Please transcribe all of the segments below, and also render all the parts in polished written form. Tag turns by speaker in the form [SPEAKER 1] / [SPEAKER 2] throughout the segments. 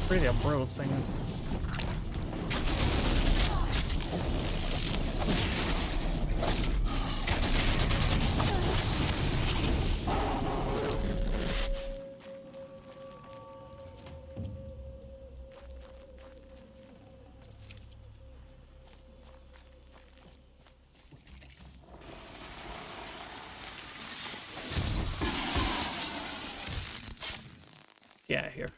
[SPEAKER 1] Really a bro thing is. Yeah, here.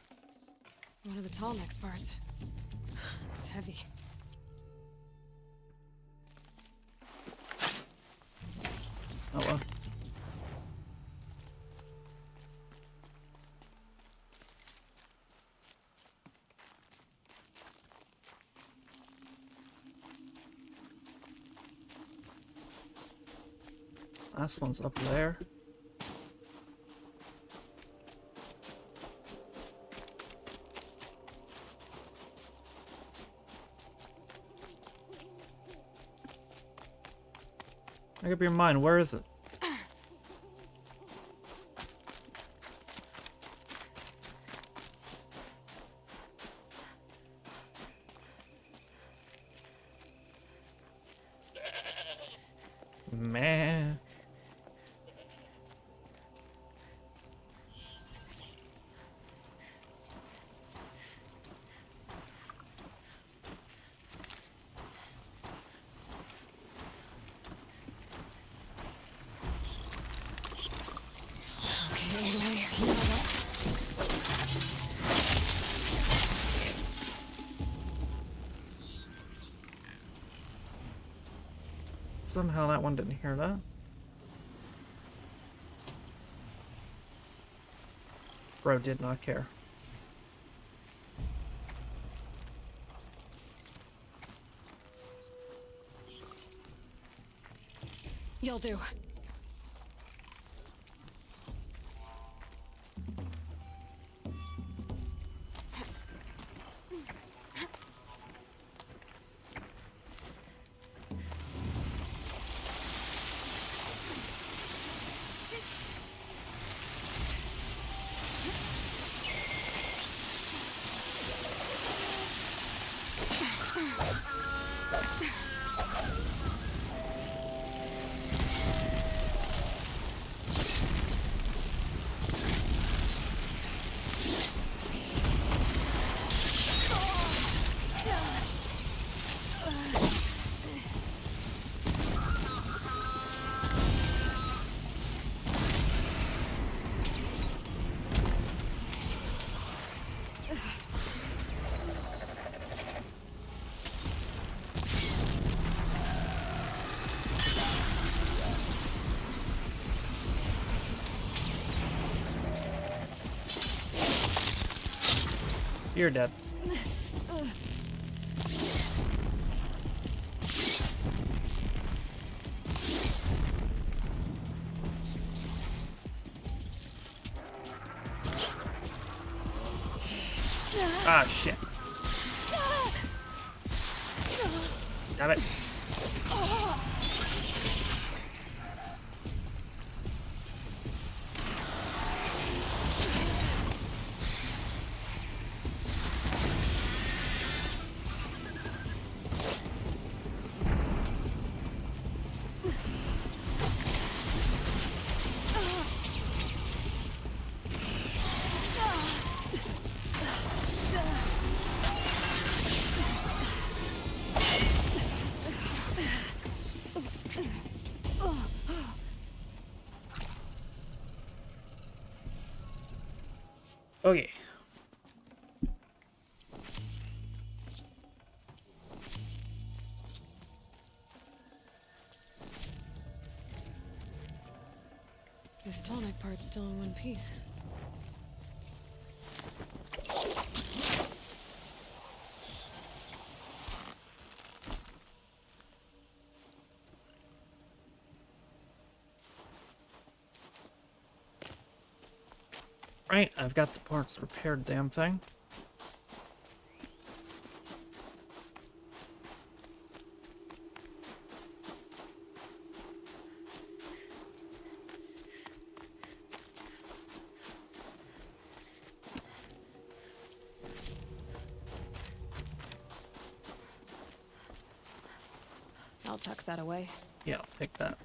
[SPEAKER 2] One of the tall next parts. It's heavy.
[SPEAKER 1] Oh well. Last one's up there. Make up your mind, where is it? Man.
[SPEAKER 2] Okay, anyway, you know that.
[SPEAKER 1] Somehow that one didn't hear that. Bro did not care.
[SPEAKER 2] You'll do.
[SPEAKER 1] You're dead. Ah, shit. Damn it. Okay.
[SPEAKER 2] This tonic part's still in one piece.
[SPEAKER 1] Right, I've got the parts repaired, damn thing.
[SPEAKER 2] I'll tuck that away.
[SPEAKER 1] Yeah, I'll pick that.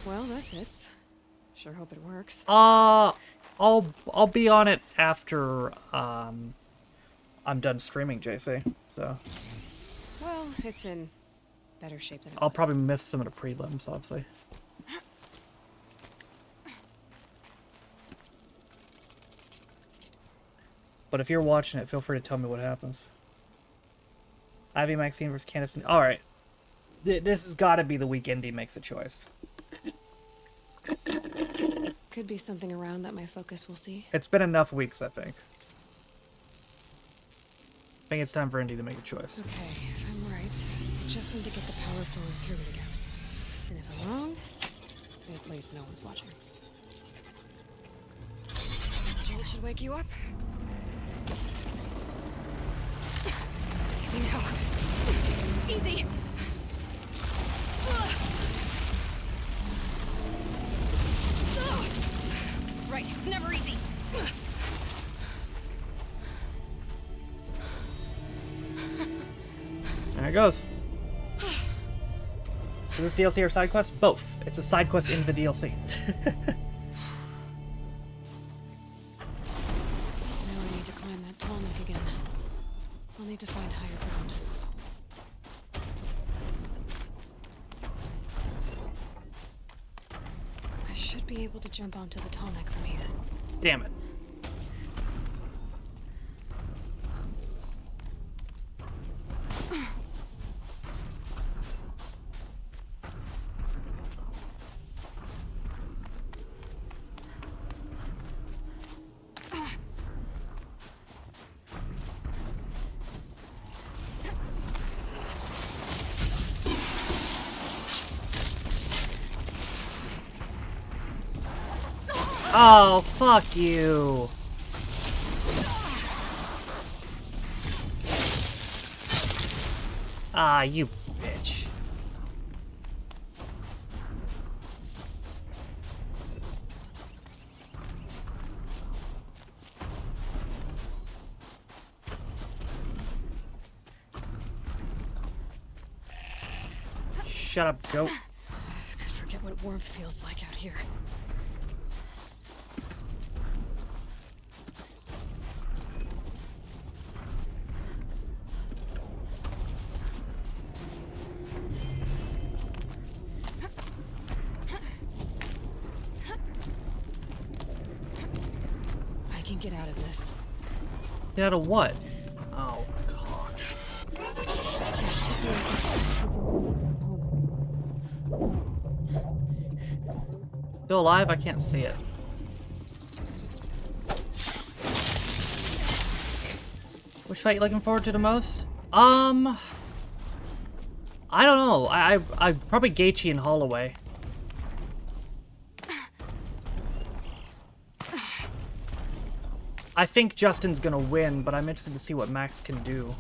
[SPEAKER 2] Well, that fits. Sure hope it works.
[SPEAKER 1] I'll be on it after I'm done streaming, JC. So
[SPEAKER 2] Well, it's in better shape than it
[SPEAKER 1] I'll
[SPEAKER 2] was.
[SPEAKER 1] probably miss some of the prelims, obviously. But if you're watching it, feel free to tell me what happens. Ivy Maxine versus Candace. Alright. This has got to be the week Indy makes a choice.
[SPEAKER 2] Could be something around that my focus will see.
[SPEAKER 1] It's been enough weeks, I think. I think it's time for Indy to make a choice.
[SPEAKER 2] Okay, if I'm right, I just need to get the power flowing through it again. And if I'm wrong, then at least no one's watching. Jolt should wake you up. Easy now. Easy. Right, it's never easy.
[SPEAKER 1] There it goes. Is this DLC or side quest? Both. It's a side quest in the DLC.
[SPEAKER 2] Now I need to climb that tall neck again. I'll need to find higher ground. I should be able to jump onto the tall neck from here.
[SPEAKER 1] Damn it. Oh, fuck you. Ah, you bitch. Shut up, goat.
[SPEAKER 2] I could forget what warmth feels like out here. I can get out of this.
[SPEAKER 1] Get out of what? Oh, God. Still alive? I can't see it. Which fight you looking forward to the most? I don't know. I probably Gaethje and Holloway. I think Justin's gonna win, but I'm interested to see what Max can do.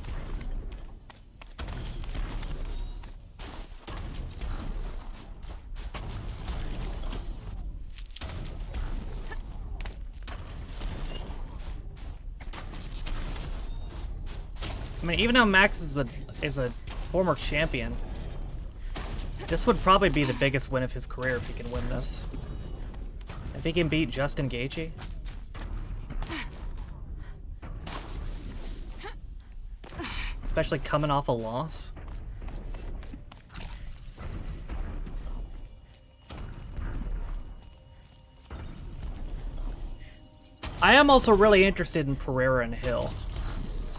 [SPEAKER 1] I mean, even though Max is a former champion, this would probably be the biggest win of his career if he can win this. If he can beat Justin Gaethje. Especially coming off a loss. I am also really interested in Pereira and Hill.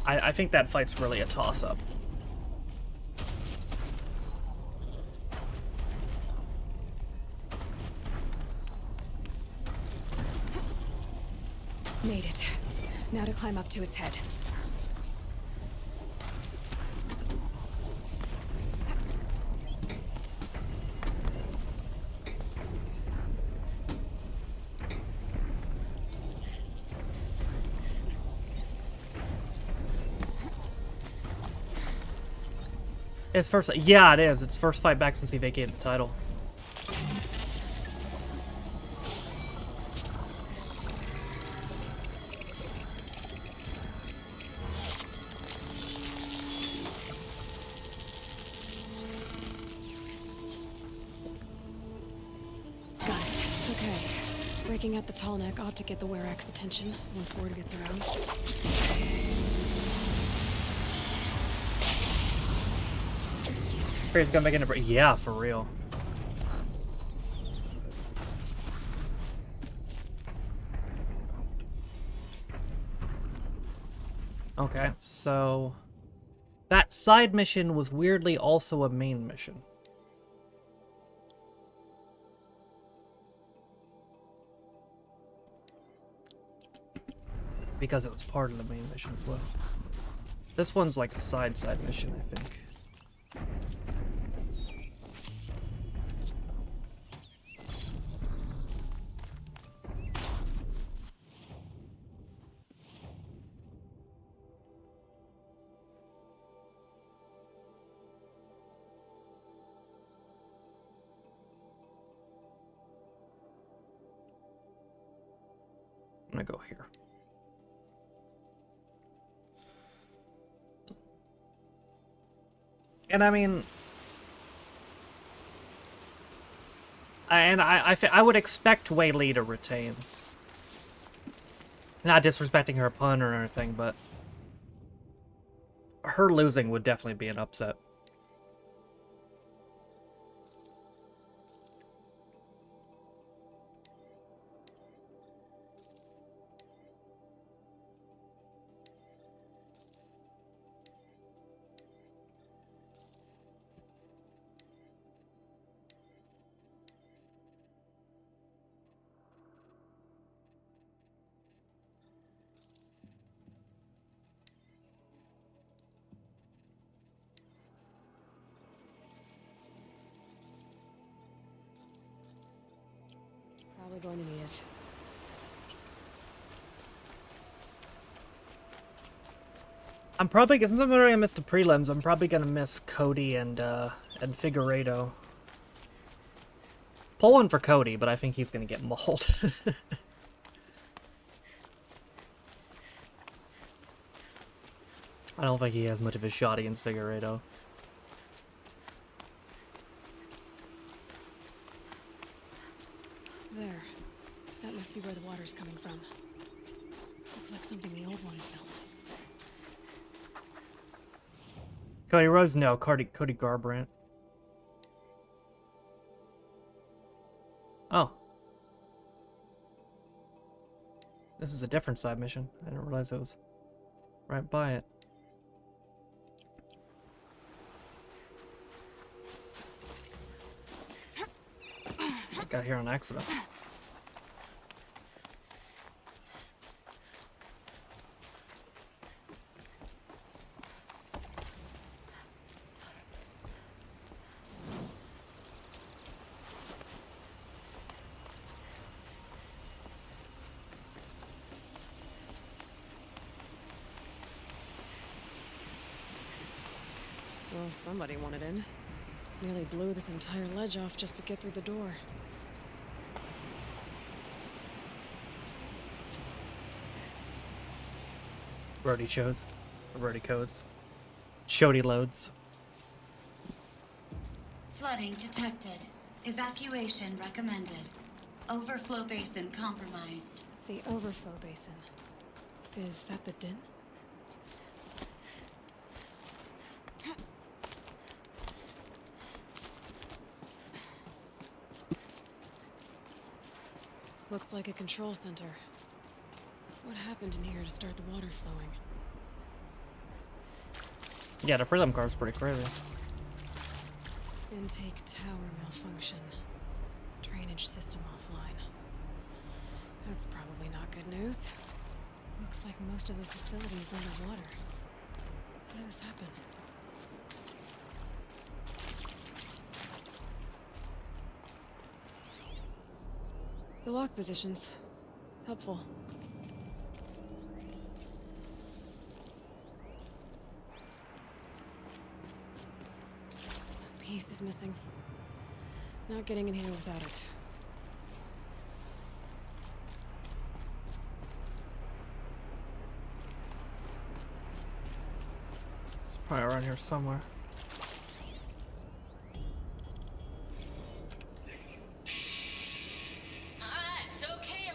[SPEAKER 1] I think that fight's really a toss-up.
[SPEAKER 2] Made it. Now to climb up to its head.
[SPEAKER 1] It's first, yeah, it is. It's first fight back since he vacated the title.
[SPEAKER 2] Breaking out the tall neck ought to get the Werak's attention once word gets around.
[SPEAKER 1] He's gonna make it a yeah, for real. Okay, so that side mission was weirdly also a main mission. Because it was part of the main mission as well. This one's like a side mission, I think. I'm gonna go here. And I mean, I would expect Wei Li to retain. Not disrespecting her opponent or anything, but her losing would definitely be an upset.
[SPEAKER 2] Probably going to need it.
[SPEAKER 1] I'm probably, since I'm already missed the prelims, I'm probably gonna miss Cody and Figueiredo. Pull one for Cody, but I think he's gonna get mauled. I don't think he has much of a shot against Figueiredo.
[SPEAKER 2] There. That must be where the water's coming from. Looks like something the old ones built.
[SPEAKER 1] Cody Rhodes? No, Cody Garbrandt. Oh. This is a different side mission. I didn't realize it was right by it. I got here on accident.
[SPEAKER 2] Well, somebody wanted in. Nearly blew this entire ledge off just to get through the door.
[SPEAKER 1] Brody shows. Brody codes. Shody loads.
[SPEAKER 3] Flooding detected. Evacuation recommended. Overflow basin compromised.
[SPEAKER 2] The overflow basin. Is that the din? Looks like a control center. What happened in here to start the water flowing?
[SPEAKER 1] Yeah, the prelim card's pretty crazy.
[SPEAKER 2] Intake tower malfunction. Drainage system offline. That's probably not good news. Looks like most of the facility is underwater. How did this happen? The lock positions. Helpful. A piece is missing. Not getting in here without it.
[SPEAKER 1] It's probably around here somewhere.
[SPEAKER 3] It's okay,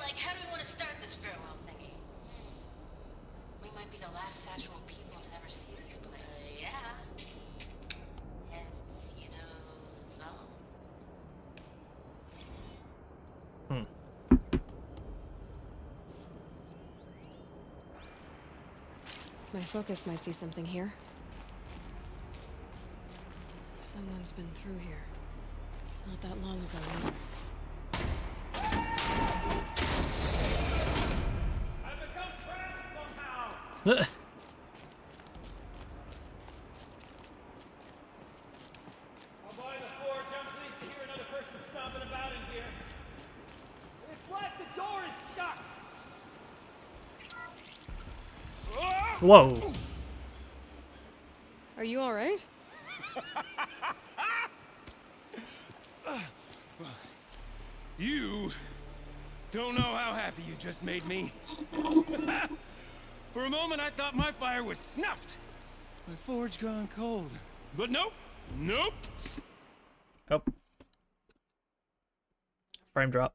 [SPEAKER 2] My focus might see something here. Someone's been through here. Not that long ago either.
[SPEAKER 4] I've become trapped somehow! I'll buy the forge. I'm pleased to hear another person stomping about in here. This blasted door is stuck!
[SPEAKER 1] Whoa.
[SPEAKER 2] Are you alright?
[SPEAKER 4] You don't know how happy you just made me. For a moment, I thought my fire was snuffed. My forge gone cold. But nope. Nope.
[SPEAKER 1] Oh. Frame drop.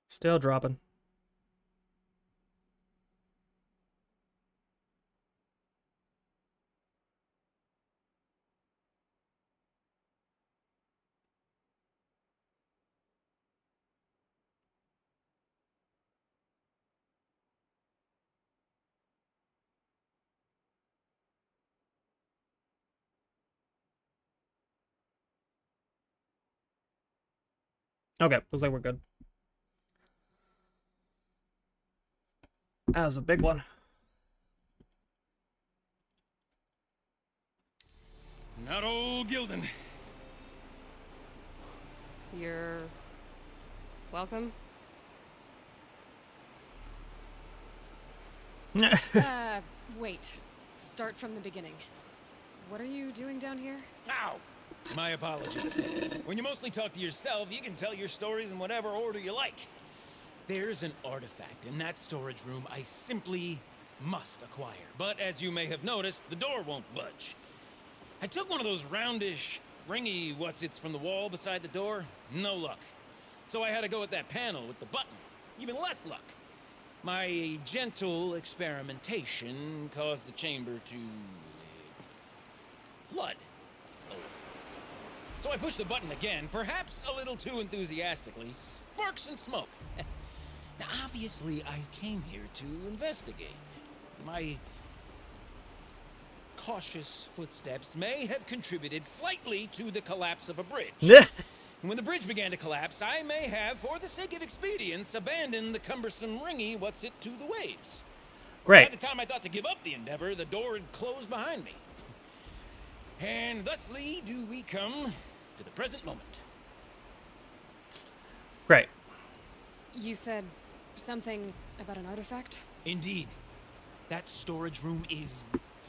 [SPEAKER 1] Still dropping. Okay, looks like we're good. That was a big one.
[SPEAKER 4] Not old Gildan.
[SPEAKER 2] You're... welcome? Wait. Start from the beginning. What are you doing down here?
[SPEAKER 4] Ow! My apologies. When you mostly talk to yourself, you can tell your stories in whatever order you like. There's an artifact in that storage room I simply must acquire. But as you may have noticed, the door won't budge. I took one of those roundish, ringy what's-its from the wall beside the door. No luck. So I had to go with that panel with the button. Even less luck. My gentle experimentation caused the chamber to... flood. So I pushed the button again, perhaps a little too enthusiastically. Sparks and smoke. Now, obviously, I came here to investigate. My cautious footsteps may have contributed slightly to the collapse of a bridge. And when the bridge began to collapse, I may have, for the sake of expedience, abandoned the cumbersome ringy what's-it to the waves.
[SPEAKER 1] Great.
[SPEAKER 4] By the time I thought to give up the endeavor, the door had closed behind me. And thusly do we come to the present moment.
[SPEAKER 1] Great.
[SPEAKER 2] You said something about an artifact?
[SPEAKER 4] Indeed. That storage room is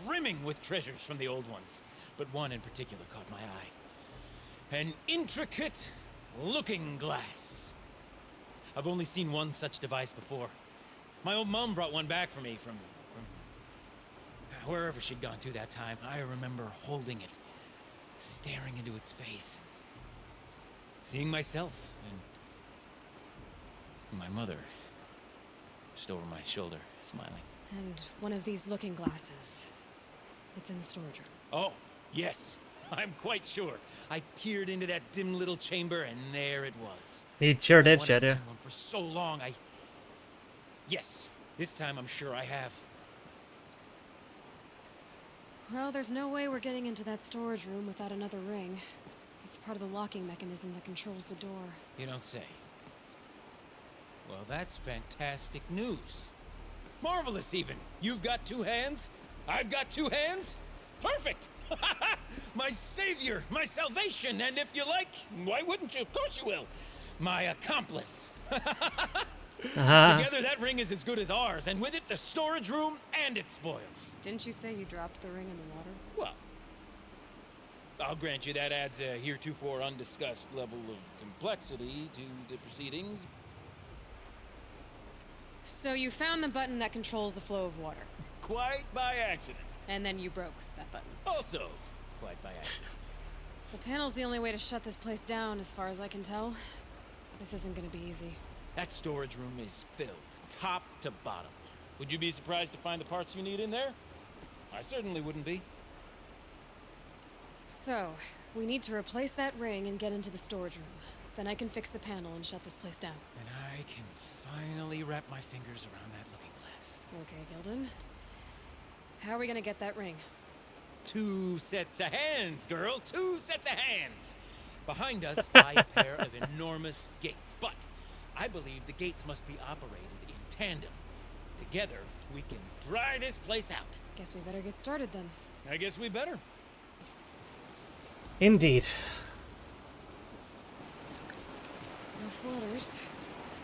[SPEAKER 4] brimming with treasures from the old ones, but one in particular caught my eye. An intricate looking glass. I've only seen one such device before. My old mum brought one back for me from wherever she'd gone to that time. I remember holding it, staring into its face, seeing myself and my mother just over my shoulder, smiling.
[SPEAKER 2] And one of these looking glasses. It's in the storage room.
[SPEAKER 4] Oh, yes. I'm quite sure. I peered into that dim little chamber, and there it was.
[SPEAKER 1] He sure did,
[SPEAKER 4] I wanted to
[SPEAKER 1] Shadow.
[SPEAKER 4] find one for so long. Yes, this time I'm sure I have.
[SPEAKER 2] Well, there's no way we're getting into that storage room without another ring. It's part of the locking mechanism that controls the door.
[SPEAKER 4] You don't say. Well, that's fantastic news. Marvelous, even. You've got two hands. I've got two hands. Perfect. My savior, my salvation, and if you like, why wouldn't you? Of course you will. My accomplice. Together, that ring is as good as ours, and with it, the storage room and its spoils.
[SPEAKER 2] Didn't you say you dropped the ring in the water?
[SPEAKER 4] Well, I'll grant you that adds a heretofore undiscussed level of complexity to the proceedings.
[SPEAKER 2] So you found the button that controls the flow of water.
[SPEAKER 4] Quite by accident.
[SPEAKER 2] And then you broke that button.
[SPEAKER 4] Also, quite by accident.
[SPEAKER 2] The panel's the only way to shut this place down, as far as I can tell. This isn't gonna be easy.
[SPEAKER 4] That storage room is filled, top to bottom. Would you be surprised to find the parts you need in there? I certainly wouldn't be.
[SPEAKER 2] So, we need to replace that ring and get into the storage room. Then I can fix the panel and shut this place down.
[SPEAKER 4] And I can finally wrap my fingers around that looking glass.
[SPEAKER 2] Okay, Gilden. How are we gonna get that ring?
[SPEAKER 4] 2 sets of hands, girl. 2 sets of hands. Behind us lie a pair of enormous gates, but I believe the gates must be operated in tandem. Together, we can dry this place out.
[SPEAKER 2] Guess we better get started then.
[SPEAKER 4] I guess we better.
[SPEAKER 1] Indeed.
[SPEAKER 2] Rough waters.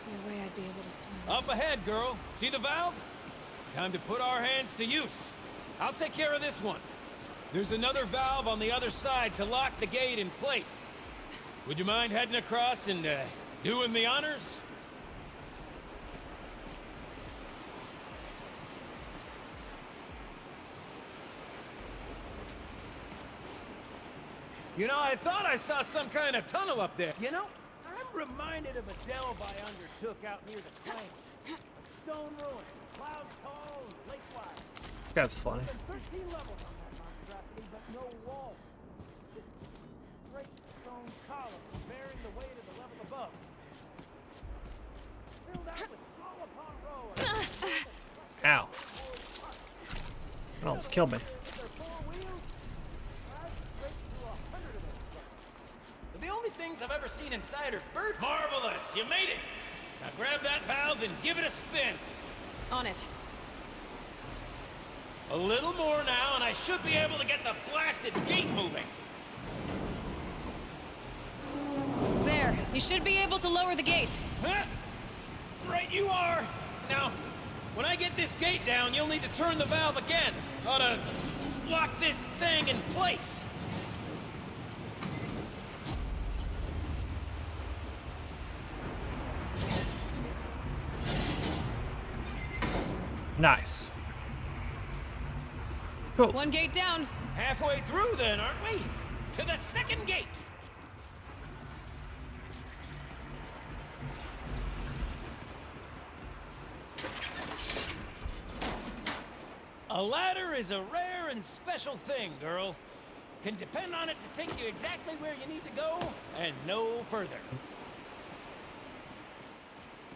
[SPEAKER 2] No way I'd be able to swim.
[SPEAKER 4] Up ahead, girl. See the valve? Time to put our hands to use. I'll take care of this one. There's another valve on the other side to lock the gate in place. Would you mind heading across and doing the honors? You know, I thought I saw some kind of tunnel up there. You know, I'm reminded of a delve I undertook out near the plain. A stone ruin, clouds tall and lake wide.
[SPEAKER 1] That's funny.
[SPEAKER 4] 13 levels on that monstrosity, but no walls. Just straight stone columns bearing the weight of the level above. Filled out with row upon row.
[SPEAKER 1] Ow. That almost killed me.
[SPEAKER 4] The only things I've ever seen inside are bird. Marvelous! You made it! Now grab that valve and give it a spin.
[SPEAKER 2] On it.
[SPEAKER 4] A little more now, and I should be able to get the blasted gate moving.
[SPEAKER 2] There. You should be able to lower the gate.
[SPEAKER 4] Huh? Right you are! Now, when I get this gate down, you'll need to turn the valve again. Ought to lock this thing in place.
[SPEAKER 1] Nice. Cool.
[SPEAKER 2] One gate down.
[SPEAKER 4] Halfway through then, aren't we? To the second gate! A ladder is a rare and special thing, girl. Can depend on it to take you exactly where you need to go, and no further.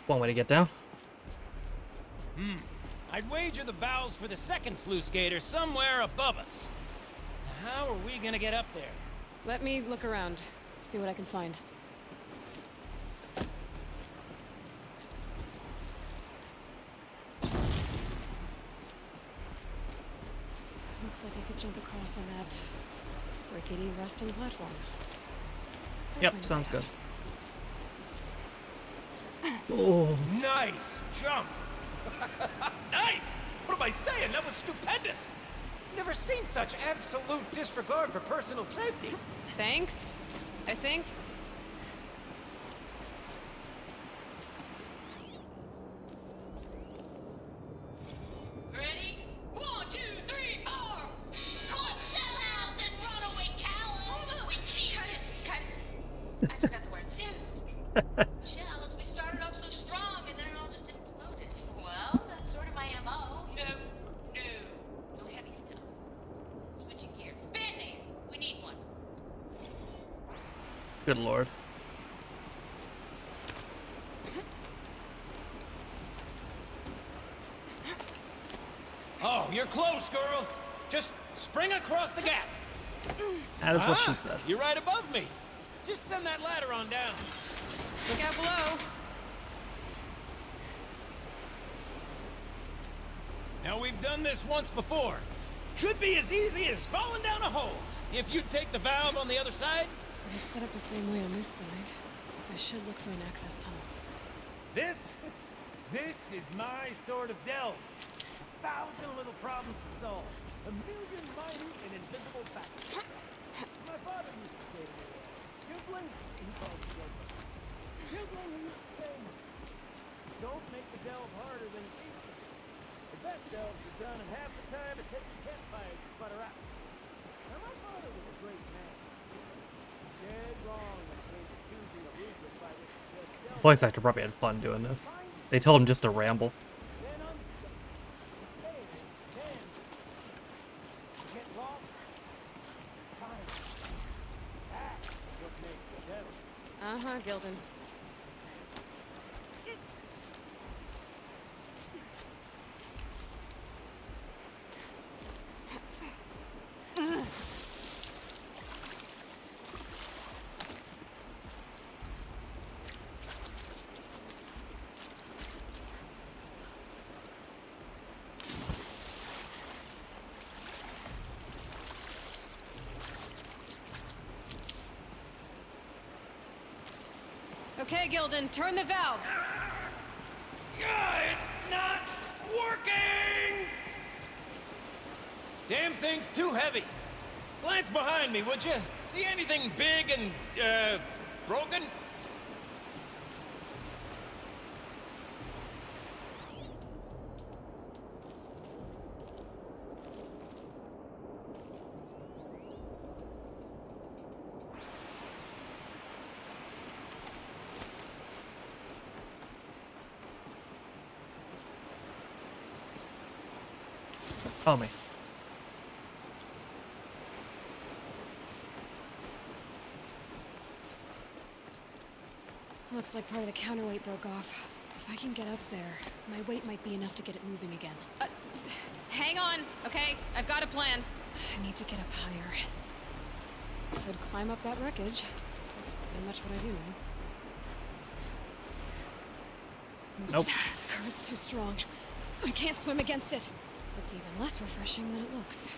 [SPEAKER 1] One way to get down.
[SPEAKER 4] I'd wager the valves for the second sluice gate are somewhere above us. How are we gonna get up there?
[SPEAKER 2] Let me look around. See what I can find. Looks like I could jump across on that rickety rusting platform.
[SPEAKER 1] Yep,
[SPEAKER 2] Find a
[SPEAKER 1] sounds
[SPEAKER 2] way
[SPEAKER 1] good.
[SPEAKER 2] out.
[SPEAKER 1] Oh.
[SPEAKER 4] Nice jump! Nice! What am I saying? That was stupendous! Never seen such absolute disregard for personal safety.
[SPEAKER 2] Thanks, I think.
[SPEAKER 3] Ready? 1, 2, 3, 4! Caught sellouts and runaway cowards! Wait, see, cut it. I forgot the words too. Shells, we started off so strong and then it all just imploded. Well, that's sort of my MO. No heavy stuff. Switching gears. Band-Aid! We need one.
[SPEAKER 1] Good lord.
[SPEAKER 4] Oh, you're close, girl. Just spring across the gap.
[SPEAKER 1] That is what she said.
[SPEAKER 4] You're right above me. Just send that ladder on down.
[SPEAKER 2] Look out below.
[SPEAKER 4] Now, we've done this once before. Could be as easy as falling down a hole. If you take the valve on the other side.
[SPEAKER 2] It's set up the same way on this side. I should look for an access tunnel.
[SPEAKER 4] This is my sort of delve. 1,000 little problems to solve. A million mighty and invisible facts. My father used to say to me, Children, he called it children. Children, he used to say, don't make the delve harder than it needs to be. The best delves are done in half the time it takes a campfire to sputter out. Now, my father was a
[SPEAKER 1] Voice actor probably had fun doing this. They told him just to ramble.
[SPEAKER 2] Uh-huh, Gildan. Okay, Gildan, turn the valve.
[SPEAKER 4] It's not working! Damn thing's too heavy. Glance behind me, would you? See anything big and, broken?
[SPEAKER 1] Tell me.
[SPEAKER 2] Looks like part of the counterweight broke off. If I can get up there, my weight might be enough to get it moving again. Hang on, okay? I've got a plan. I need to get up higher. Could climb up that wreckage. That's pretty much what I do.
[SPEAKER 1] Nope.
[SPEAKER 2] The current's too strong. I can't swim against it. It's even less refreshing than it looks.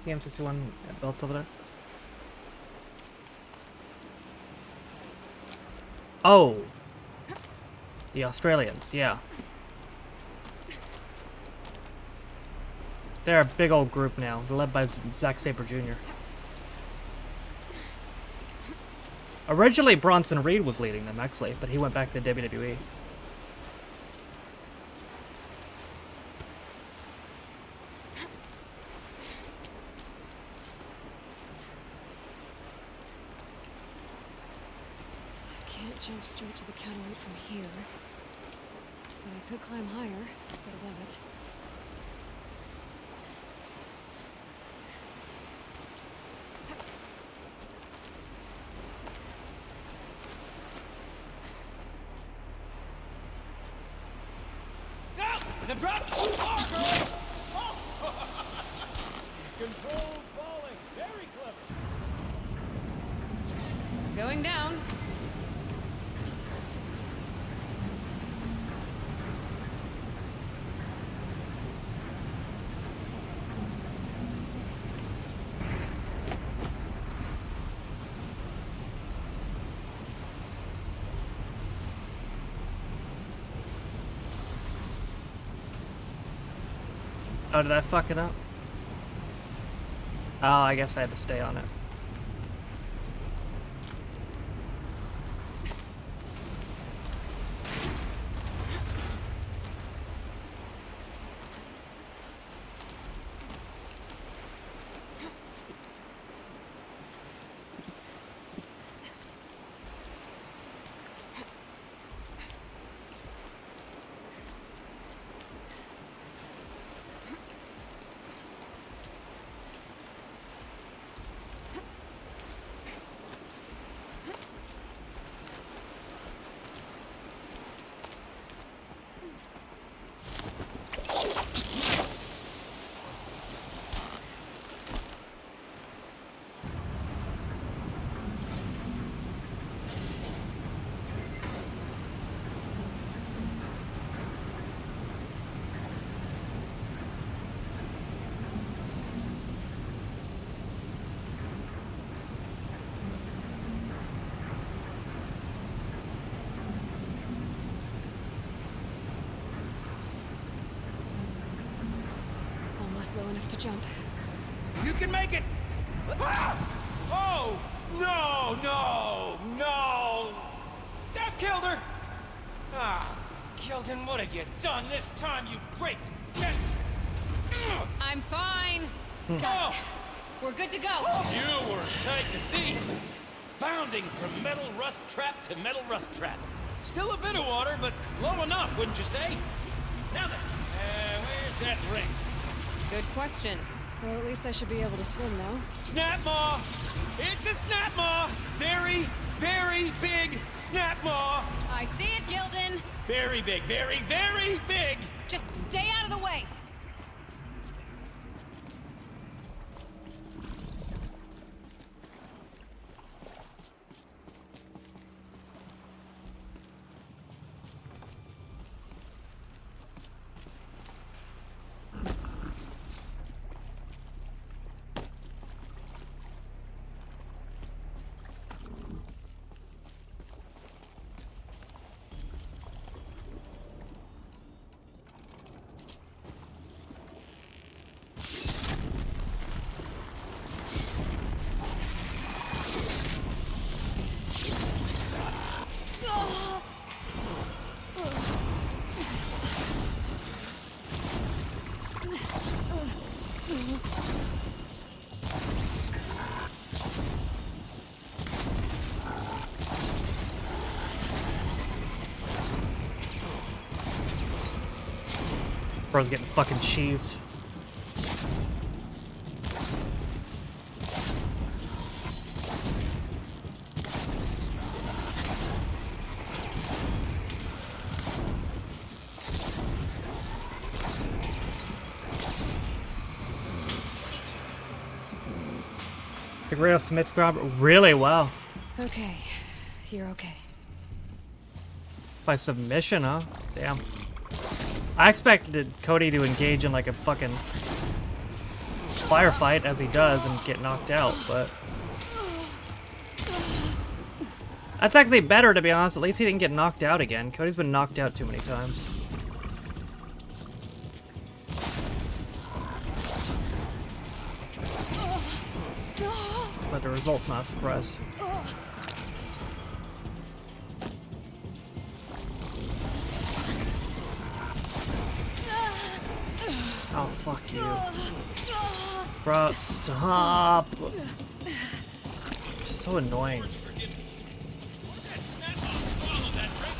[SPEAKER 1] TM61 belts over there. Oh! The Australians, yeah. They're a big old group now. They're led by Zack Sabre Jr. Originally, Bronson Reed was leading them, actually, but he went back to the WWE.
[SPEAKER 2] I can't jump straight to the counterweight from here. But I could climb higher, get above it.
[SPEAKER 4] The drop too far, girl! Oh. Controlled falling. Very clever.
[SPEAKER 2] Going down.
[SPEAKER 1] Oh, did I fuck it up? Oh, I guess I had to stay on it.
[SPEAKER 2] Almost low enough to jump.
[SPEAKER 4] You can make it! Ah! Oh! No, no, no! That killed her! Ah, Gildan, what have you done this time, you great bitch?
[SPEAKER 2] I I'm fine.
[SPEAKER 4] Oh,
[SPEAKER 2] Guys, we're good to go.
[SPEAKER 4] you were a sight to see. Bounding from metal rust trap to metal rust trap. Still a bit of water, but low enough, wouldn't you say? Now then, where's that ring?
[SPEAKER 2] Good question. Well, at least I should be able to swim now.
[SPEAKER 4] Snap maw! It's a snap maw! Very, very big snap maw!
[SPEAKER 2] I see it, Gildan.
[SPEAKER 4] Very big, very, very big!
[SPEAKER 2] Just stay out of the way.
[SPEAKER 1] Bro's getting fucking cheesed. Figueroa Smith's grab really well.
[SPEAKER 2] Okay, you're okay.
[SPEAKER 1] By submission, huh? Damn. I expected Cody to engage in like a fucking firefight as he does and get knocked out, but that's actually better, to be honest. At least he didn't get knocked out again. Cody's been knocked out too many times. But the result's not a surprise. Oh, fuck you. Bro, stop. So annoying.
[SPEAKER 4] Forgive me. That snap maw swallowed that ring.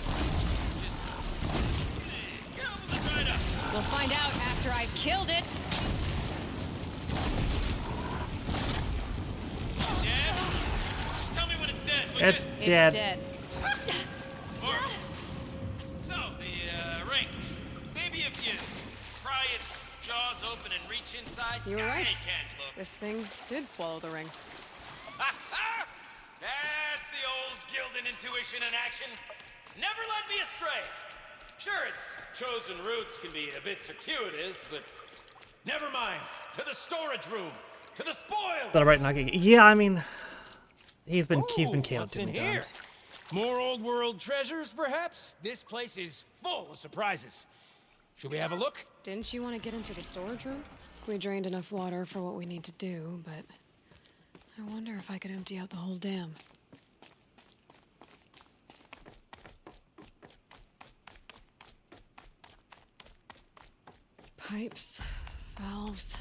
[SPEAKER 4] Just... gobbled it right up.
[SPEAKER 2] We'll find out after I've killed it.
[SPEAKER 4] Dead? Just tell me when it's dead. would
[SPEAKER 1] It's
[SPEAKER 4] you?
[SPEAKER 1] dead.
[SPEAKER 2] It's dead.
[SPEAKER 4] Marvelous. So, the ring. Maybe if you pry its jaws open and reach inside.
[SPEAKER 2] You were right.
[SPEAKER 4] Hey, can't look.
[SPEAKER 2] This thing did swallow the ring.
[SPEAKER 4] That's the old Gildan intuition in action. It's never led me astray. Sure, its chosen routes can be a bit circuitous, but never mind. To the storage room. To the spoils.
[SPEAKER 1] Is that right, knocking? Yeah, I mean, he's been
[SPEAKER 4] Ooh,
[SPEAKER 1] killed
[SPEAKER 4] what's
[SPEAKER 1] too
[SPEAKER 4] in
[SPEAKER 1] many
[SPEAKER 4] here?
[SPEAKER 1] times.
[SPEAKER 4] More old world treasures, perhaps? This place is full of surprises. Should we have a look?
[SPEAKER 2] Didn't you want to get into the storage room? We drained enough water for what we need to do, but I wonder if I could empty out the whole dam. Pipes, valves.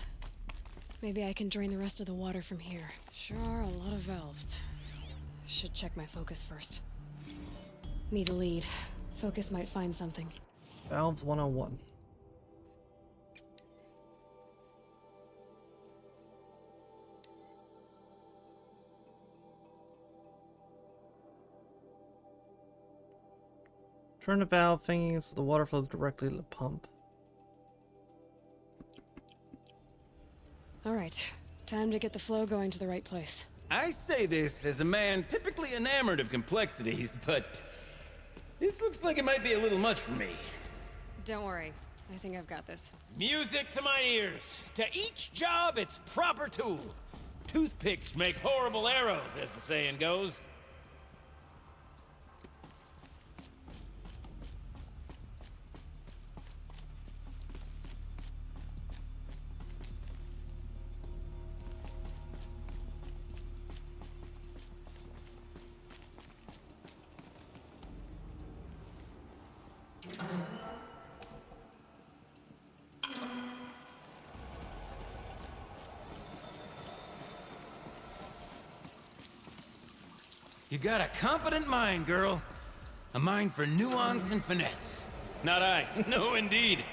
[SPEAKER 2] Maybe I can drain the rest of the water from here. Sure are a lot of valves. Should check my focus first. Need a lead. Focus might find something.
[SPEAKER 1] Valves 101. Turn the valve thingy so the water flows directly to the pump.
[SPEAKER 2] All right, time to get the flow going to the right place.
[SPEAKER 4] I say this as a man typically enamored of complexities, but this looks like it might be a little much for me.
[SPEAKER 2] Don't worry, I think I've got this.
[SPEAKER 4] Music to my ears. To each job, its proper tool. Toothpicks make horrible arrows, as the saying goes. You got a competent mind, girl. A mind for nuance and finesse. Not I. No, indeed.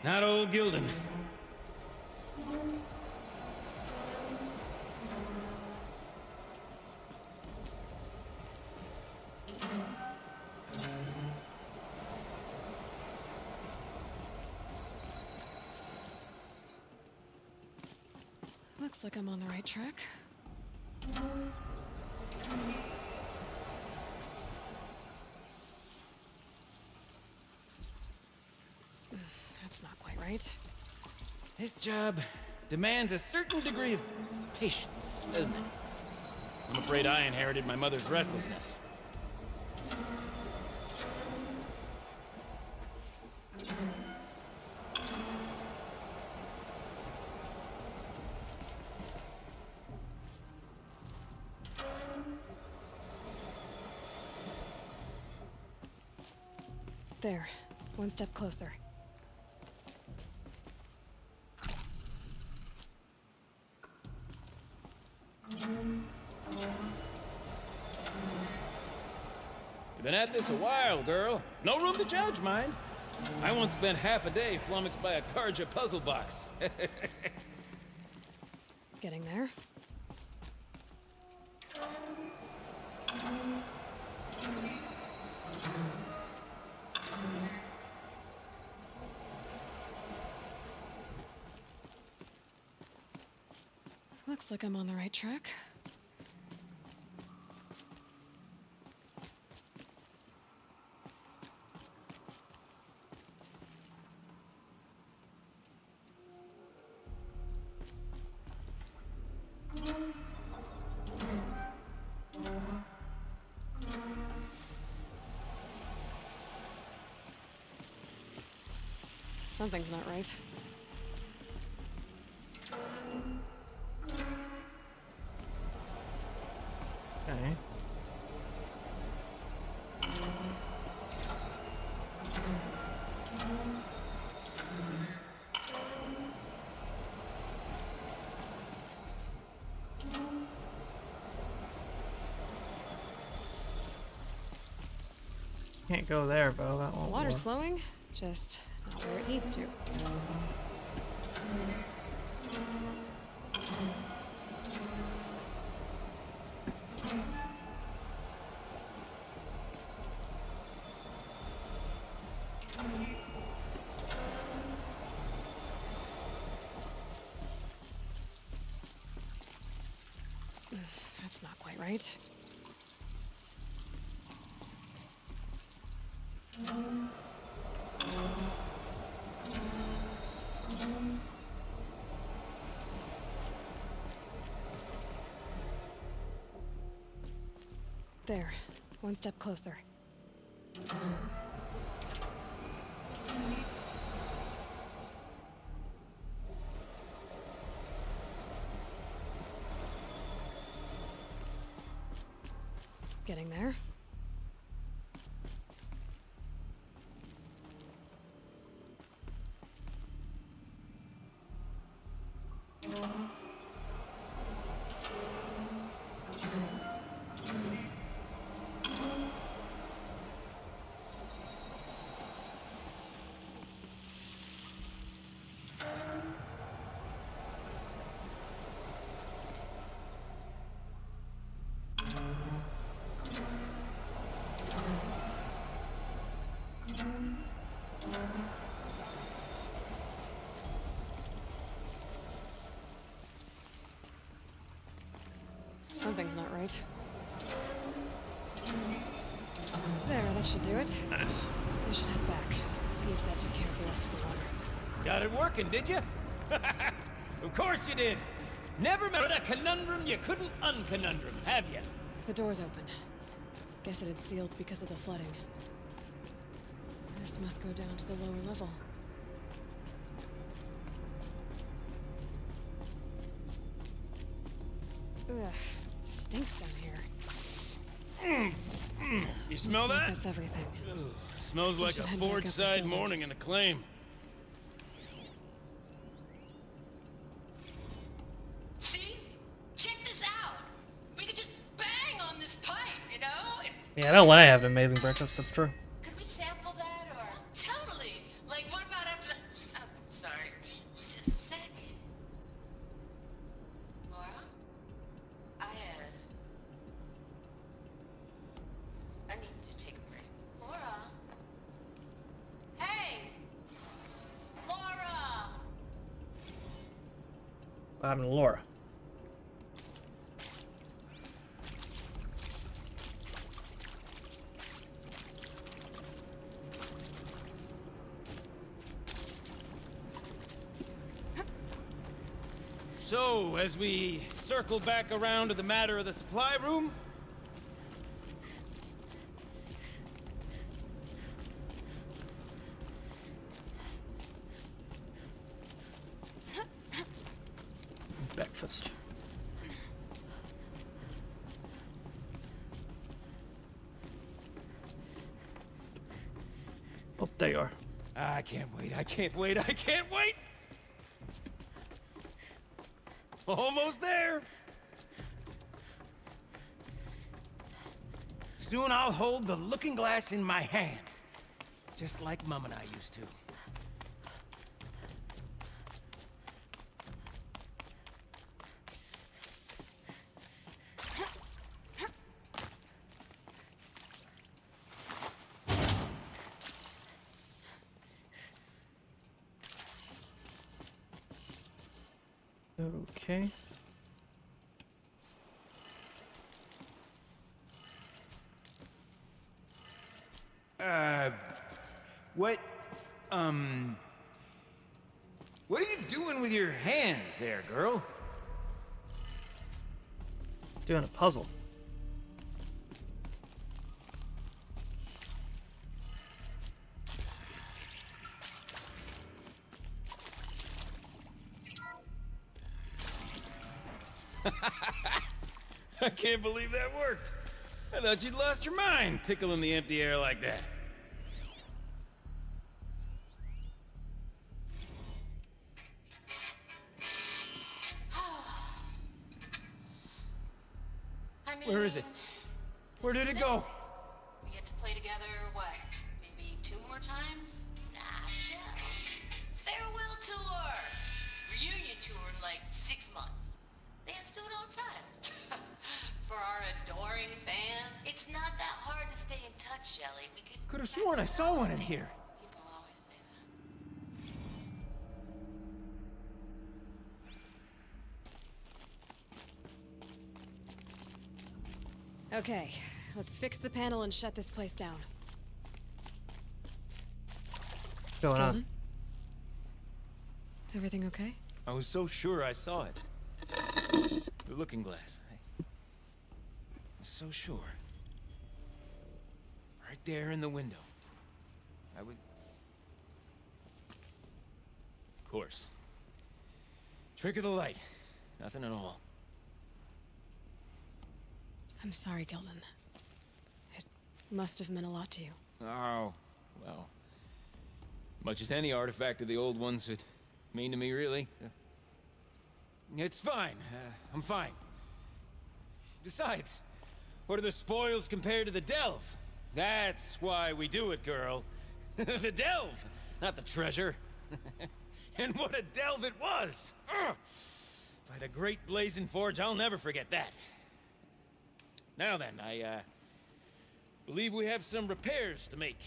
[SPEAKER 4] Not old Gildan.
[SPEAKER 2] Looks like I'm on the right track. That's not quite right.
[SPEAKER 4] This job demands a certain degree of patience, doesn't it? I'm afraid I inherited my mother's restlessness.
[SPEAKER 2] There. One step closer.
[SPEAKER 4] You've been at this a while, girl. No room to judge, mind. I once spent half a day flummoxed by a Karja puzzle box.
[SPEAKER 2] Getting there. Looks like I'm on the right track. Something's not right.
[SPEAKER 1] Okay. Can't go there, Bo. That won't
[SPEAKER 2] Water's
[SPEAKER 1] work.
[SPEAKER 2] flowing, just not where it needs to. That's not quite right. There. One step closer. Getting there. Something's not right. There, that should do it.
[SPEAKER 1] Nice.
[SPEAKER 2] We should head back. See if that took care of the rest of the water.
[SPEAKER 4] Got it working, did you? Of course you did. Never met a conundrum you couldn't unconundrum, have you?
[SPEAKER 2] The door's open. Guess it had sealed because of the flooding. This must go down to the lower level. Ugh, it stinks down here.
[SPEAKER 4] You smell
[SPEAKER 2] Looks like
[SPEAKER 4] that?
[SPEAKER 2] that's everything.
[SPEAKER 4] Smells
[SPEAKER 2] We
[SPEAKER 4] like
[SPEAKER 2] should
[SPEAKER 4] a
[SPEAKER 2] head back up
[SPEAKER 4] Ford
[SPEAKER 2] the
[SPEAKER 4] side
[SPEAKER 2] building.
[SPEAKER 4] morning in the claim.
[SPEAKER 3] See? Check this out. We could just bang on this pipe
[SPEAKER 1] Yeah, I know when I have an amazing breakfast, that's true.
[SPEAKER 3] Could we sample that or? Totally. Like, what about after the? Oh, sorry. Just a sec. Laura, I need to take a break. Laura. Hey. Laura.
[SPEAKER 1] What happened to Laura?
[SPEAKER 4] So, as we circle back around to the matter of the supply room,
[SPEAKER 1] Breakfast. Oh, there you are.
[SPEAKER 4] I can't wait, I can't wait, I can't wait! Almost there! Soon I'll hold the looking glass in my hand. Just like Mom and I used to.
[SPEAKER 1] Okay.
[SPEAKER 4] What are you doing with your hands there, girl?
[SPEAKER 1] Doing a puzzle.
[SPEAKER 4] I can't believe that worked. I thought you'd lost your mind, tickling the empty air like that. Where is it? Where did it go?
[SPEAKER 3] We get to play together, what? Maybe 2 more times? Nah, shells. Farewell tour! Reunion tour in like 6 months. Fans do it all the time. For our adoring fans, it's not that hard to stay in touch, Shelly. We
[SPEAKER 4] Could have sworn I saw one in here.
[SPEAKER 3] People always say that.
[SPEAKER 2] Okay, let's fix the panel and shut this place down.
[SPEAKER 1] What's going on?
[SPEAKER 2] Everything okay?
[SPEAKER 4] I was so sure I saw it. The looking glass. I was so sure. Right there in the window. I was... Of course. Trick of the light. Nothing at all.
[SPEAKER 2] I'm sorry, Gildan. It must have meant a lot to you.
[SPEAKER 4] Oh, well. Much as any artifact of the old ones would mean to me, really. It's fine. I'm fine. Besides, what are the spoils compared to the delve? That's why we do it, girl. The delve, not the treasure. And what a delve it was! Ugh. By the great blazing forge, I'll never forget that. Now then, I believe we have some repairs to make.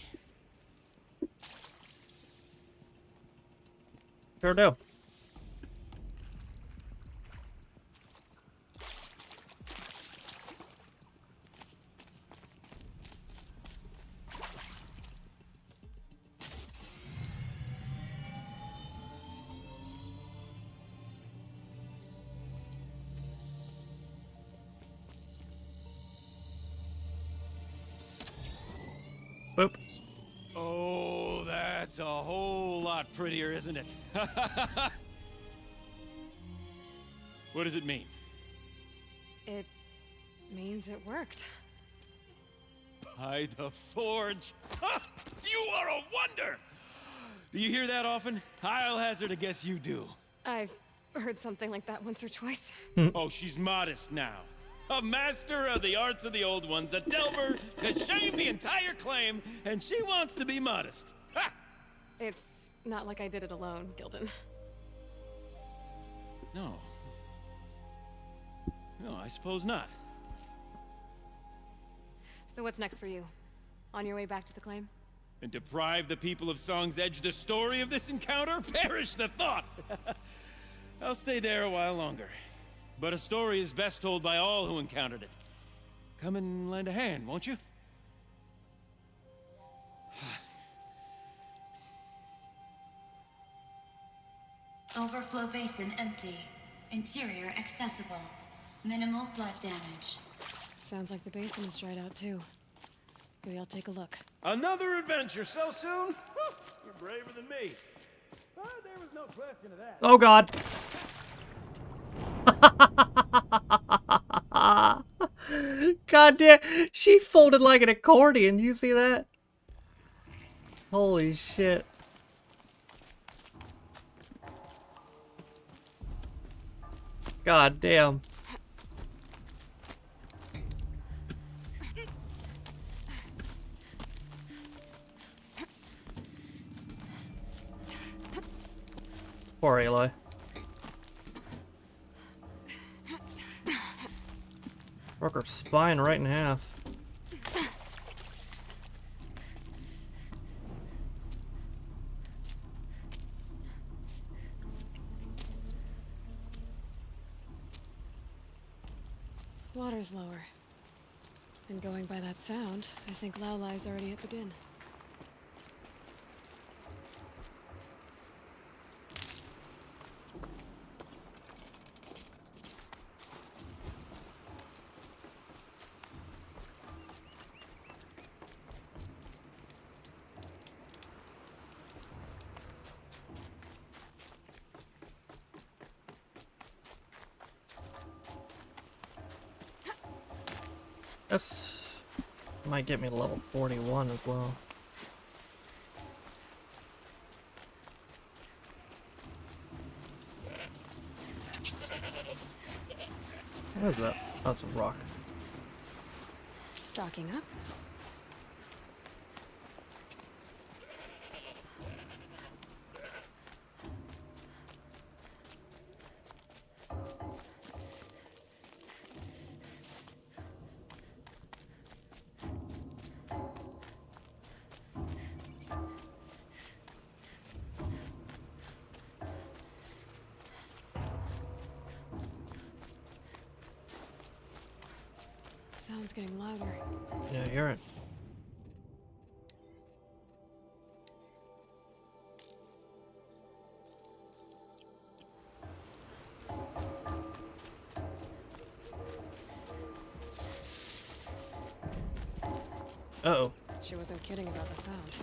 [SPEAKER 1] Sure do. Boop.
[SPEAKER 4] Oh, that's a whole lot prettier, isn't it? What does it mean?
[SPEAKER 2] It means it worked.
[SPEAKER 4] By the forge. Ha! You are a wonder! Do you hear that often? I'll hazard a guess you do.
[SPEAKER 2] I've heard something like that once or twice.
[SPEAKER 4] Oh, she's modest now. A master of the arts of the old ones, a delver to shame the entire claim, and she wants to be modest. Ha!
[SPEAKER 2] It's not like I did it alone, Gildan.
[SPEAKER 4] No. No, I suppose not.
[SPEAKER 2] So what's next for you? On your way back to the claim?
[SPEAKER 4] And deprive the people of Song's Edge the story of this encounter? Perish the thought! I'll stay there a while longer. But a story is best told by all who encountered it. Come and lend a hand, won't you?
[SPEAKER 5] Overflow basin empty. Interior accessible. Minimal flood damage.
[SPEAKER 2] Sounds like the basin is dried out too. Maybe I'll take a look.
[SPEAKER 6] Another adventure so soon? You're braver than me. But there was no question of that.
[SPEAKER 1] Oh god. God damn, she folded like an accordion. You see that? Holy shit. God damn. Poor Aloy. Broke her spine right in half.
[SPEAKER 2] Water's lower. And going by that sound, I think Laolai's already at the din.
[SPEAKER 1] This might get me to level 41 as well. What is that? Oh, it's a rock.
[SPEAKER 2] Stocking up. Sound's getting louder.
[SPEAKER 1] Yeah, I hear it. Uh-oh.
[SPEAKER 2] She wasn't kidding about the sound.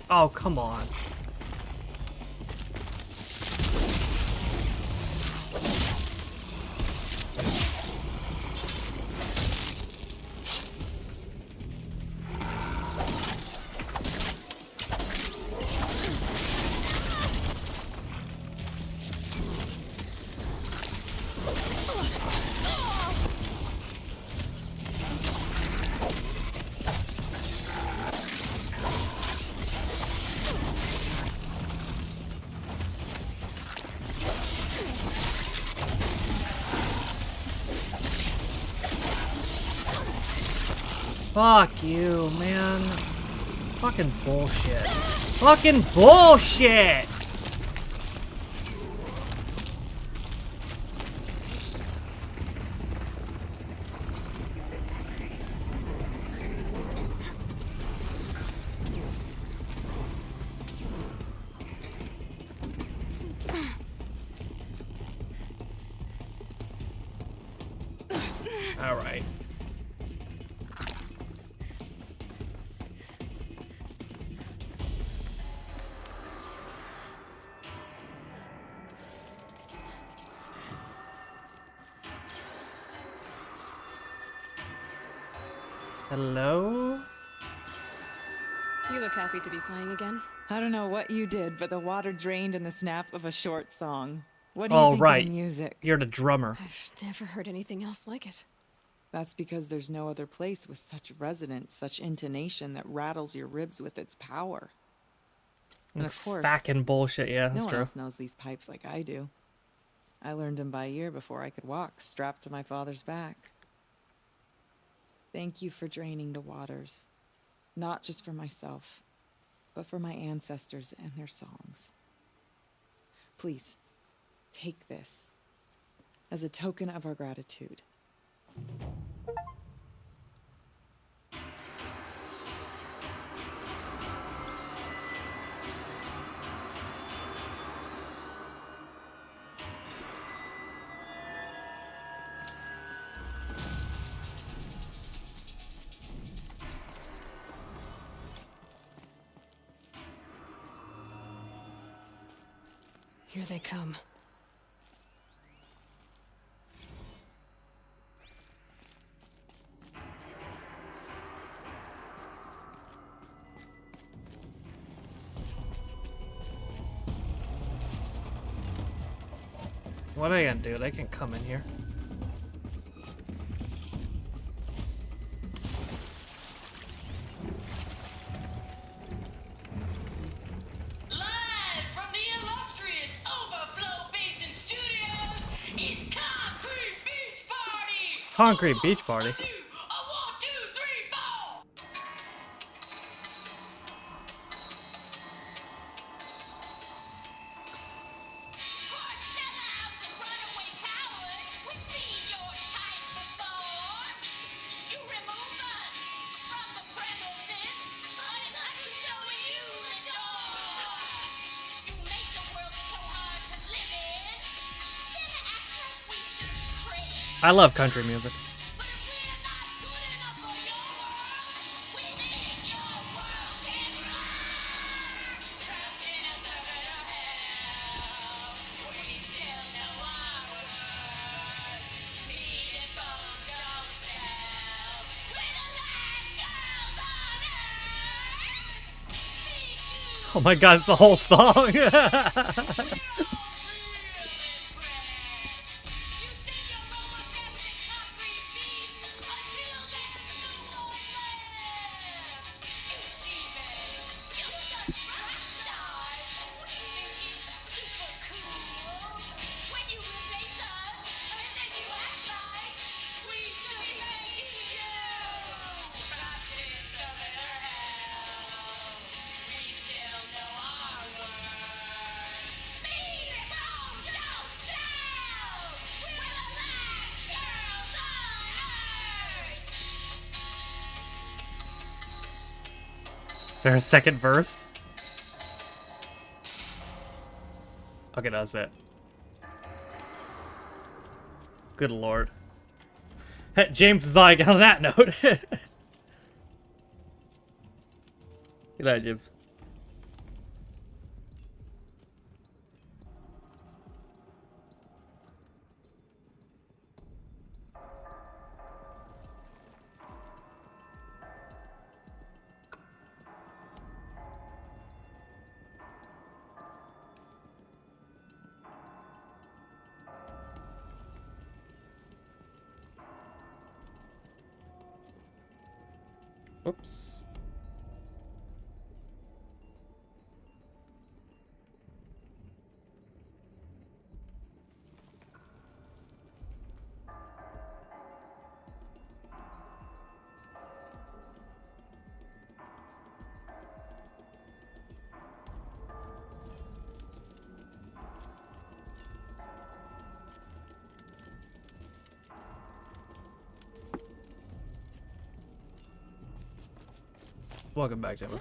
[SPEAKER 1] Oh, come on. Fuck you, man. Fucking bullshit. Fucking bullshit! All right. Hello?
[SPEAKER 2] You look happy to be playing again.
[SPEAKER 7] I don't know what you did, but the water drained in the snap of a short song. What do you
[SPEAKER 1] Oh,
[SPEAKER 7] think
[SPEAKER 1] right.
[SPEAKER 7] of the music?
[SPEAKER 1] You're the drummer.
[SPEAKER 2] I've never heard anything else like it.
[SPEAKER 7] That's because there's no other place with such resonance, such intonation that rattles your ribs with its power. And of course,
[SPEAKER 1] Fucking bullshit. Yeah,
[SPEAKER 7] no
[SPEAKER 1] that's
[SPEAKER 7] one
[SPEAKER 1] true.
[SPEAKER 7] else knows these pipes like I do. I learned them by ear before I could walk, strapped to my father's back. Thank you for draining the waters. Not just for myself, but for my ancestors and their songs. Please, take this as a token of our gratitude.
[SPEAKER 2] Here they come.
[SPEAKER 1] What are they gonna do? They can come in here.
[SPEAKER 3] Live from the illustrious Overflow Basin Studios, it's Concrete Beach Party!
[SPEAKER 1] Concrete Beach Party.
[SPEAKER 3] A 1, 2, 3, 4! Court sellouts and runaway cowards, we've seen your type before. You remove us from the premises, but it's us showing you the door. You make the world so hard to live in, then act like we should pray.
[SPEAKER 1] I love country music.
[SPEAKER 3] But if we're not good enough for your world, we think your world can run. Trapped in a circuit of hell, we still know our worth. Meat and bones don't sell. We're the last girls on earth. Big dudes,
[SPEAKER 1] Oh my god, it's the whole song.
[SPEAKER 3] we're all real impressed. You sing your roller steps in Concrete Beach until there's no more left. Achievement, you're such rock stars. We think it's super cool when you replace us and then you act like we should be making you. Trapped in circular hell, we still know our worth. Meat and bones don't sell. We're the last girls on earth.
[SPEAKER 1] Is there a second verse? Okay, that's it. Good lord. James is like, on that note. Good night, James. Oops. Welcome back, Gemma.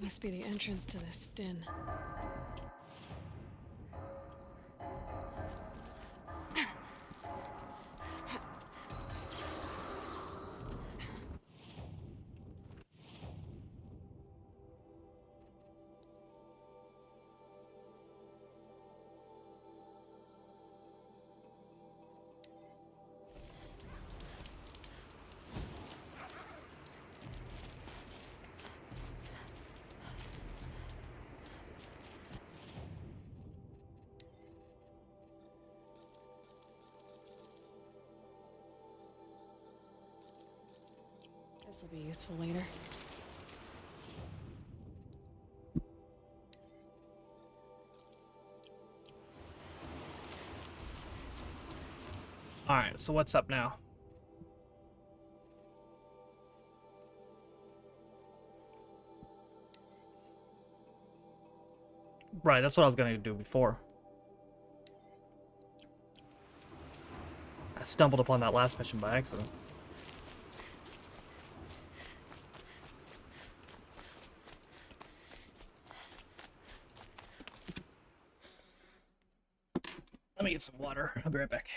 [SPEAKER 2] Must be the entrance to this den. This will be useful later.
[SPEAKER 1] Alright, so what's up now? Right, that's what I was gonna do before. I stumbled upon that last mission by accident. Let me get some water. I'll be right back.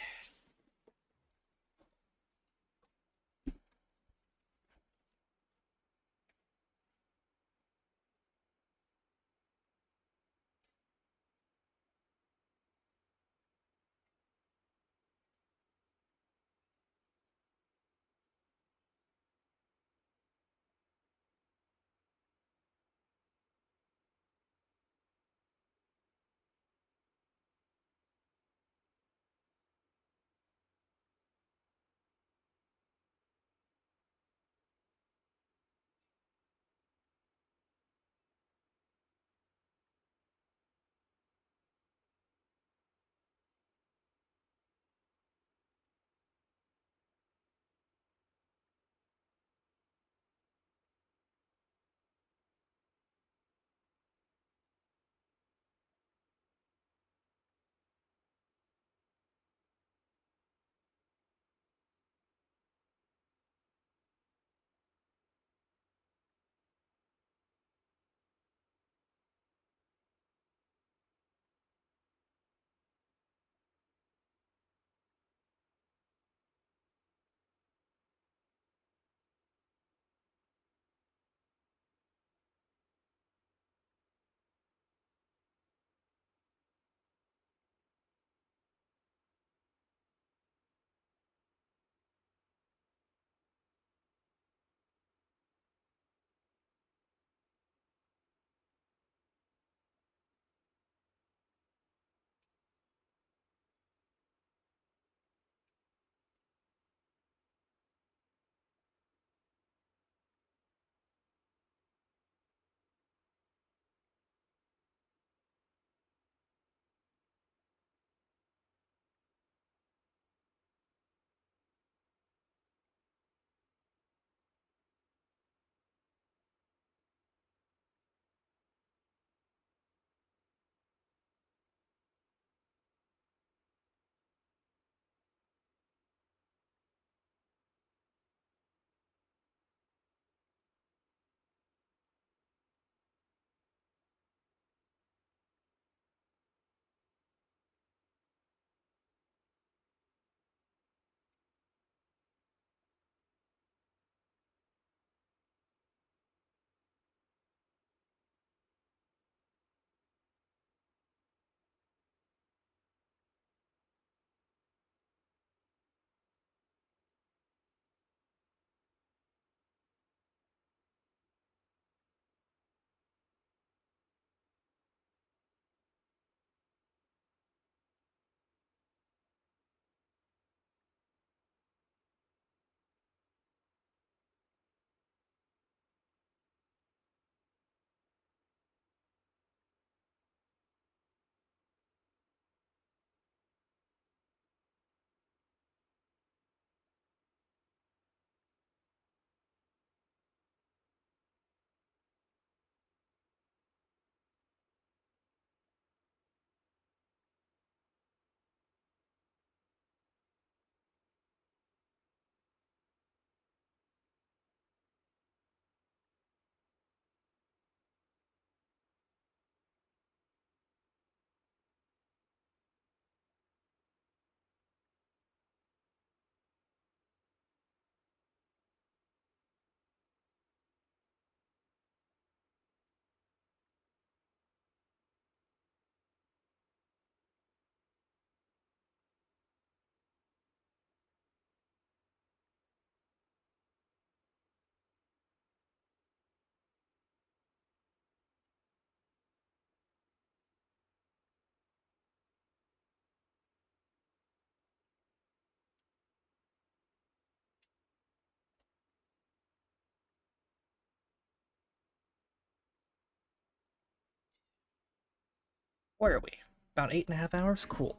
[SPEAKER 1] Where are we? About 8.5 hours? Cool.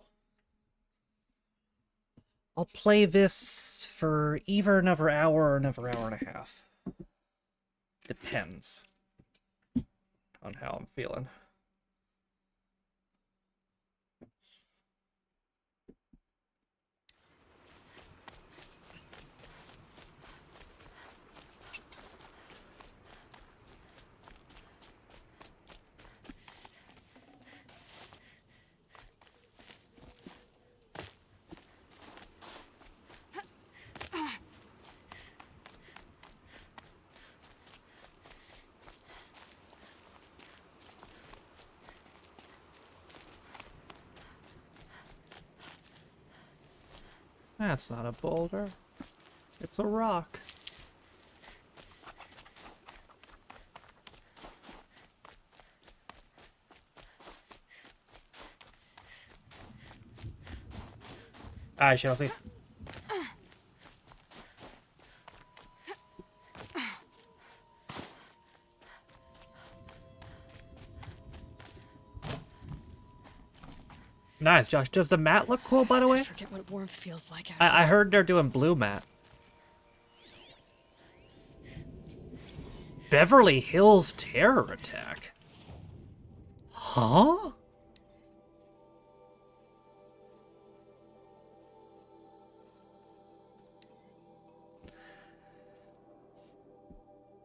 [SPEAKER 1] I'll play this for either another hour or another hour and a half. Depends on how I'm feeling. That's not a boulder. It's a rock. Alright, Chelsea. Nice, Josh. Does the mat look cool, by the way?
[SPEAKER 2] I forget what warmth feels like.
[SPEAKER 1] I heard they're doing blue mat. Beverly Hills terror attack. Huh?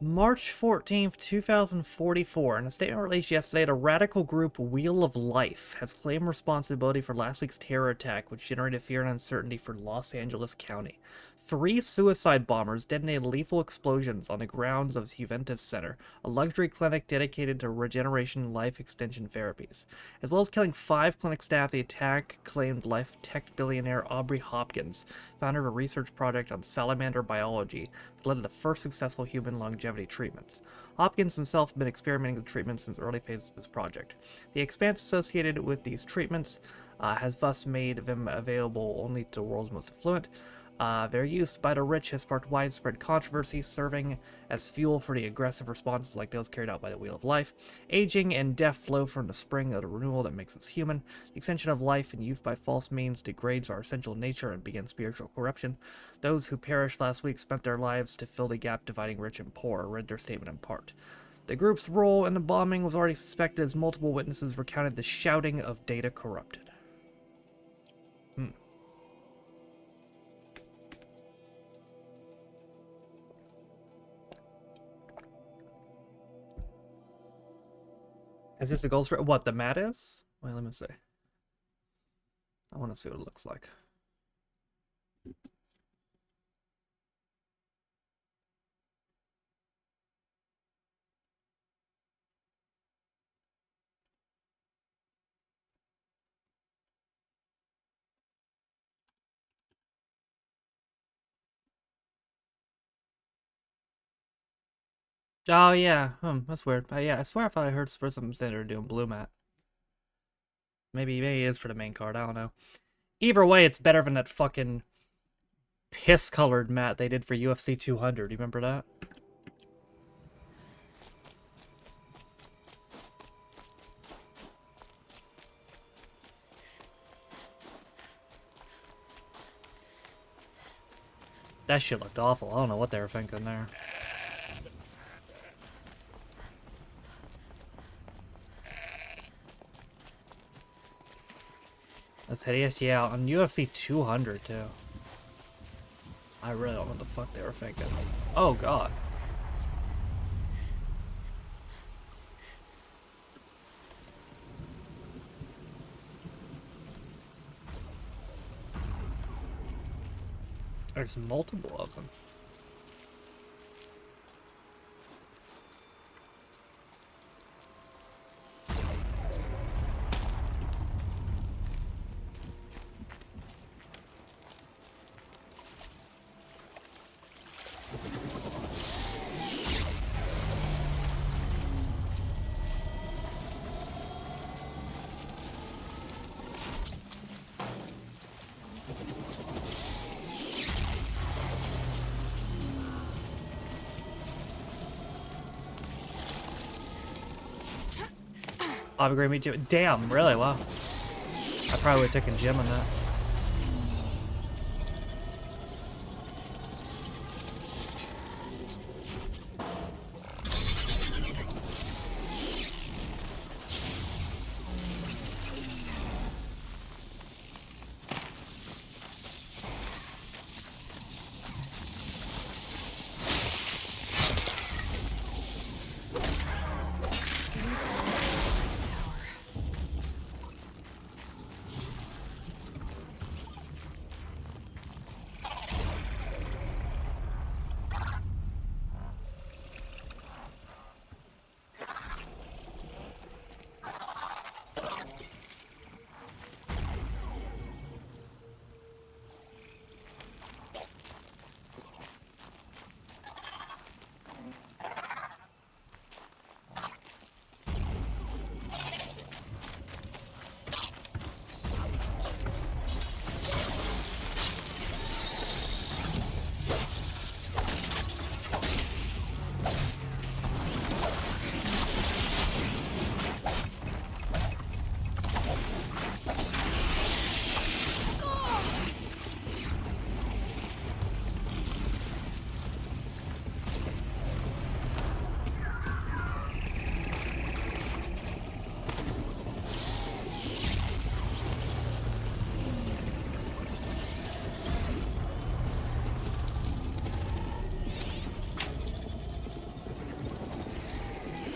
[SPEAKER 1] March 14th, 2044. In a statement released yesterday, the radical group Wheel of Life has claimed responsibility for last week's terror attack, which generated fear and uncertainty for Los Angeles County. 3 suicide bombers detonated lethal explosions on the grounds of the Juventus Center, a luxury clinic dedicated to regeneration and life extension therapies. As well as killing 5 clinic staff, the attack claimed life tech billionaire Aubrey Hopkins, founder of a research project on salamander biology that led to the first successful human longevity treatments. Hopkins himself had been experimenting with treatments since the early phases of his project. The expense associated with these treatments has thus made them available only to the world's most affluent. Their use by the rich has sparked widespread controversy, serving as fuel for the aggressive responses like those carried out by the Wheel of Life. Aging and death flow from the spring of the renewal that makes us human. The extension of life and youth by false means degrades our essential nature and begins spiritual corruption. Those who perished last week spent their lives to fill the gap dividing rich and poor, read their statement in part. The group's role in the bombing was already suspected as multiple witnesses recounted the shouting of data corrupted. Is this a gold strip? What, the mat is? Wait, let me see. I want to see what it looks like. Oh, yeah. That's weird. Yeah, I swear I thought I heard for something they were doing blue mat. Maybe it is for the main card. I don't know. Either way, it's better than that fucking piss-colored mat they did for UFC 200. You remember that? That shit looked awful. I don't know what they were thinking there. That's hideous. Yeah, on UFC 200 too. I really don't know what the fuck they were thinking. Oh god. There's multiple of them. Upgrade me too. Damn, really? Wow. I probably would have taken Jim on that.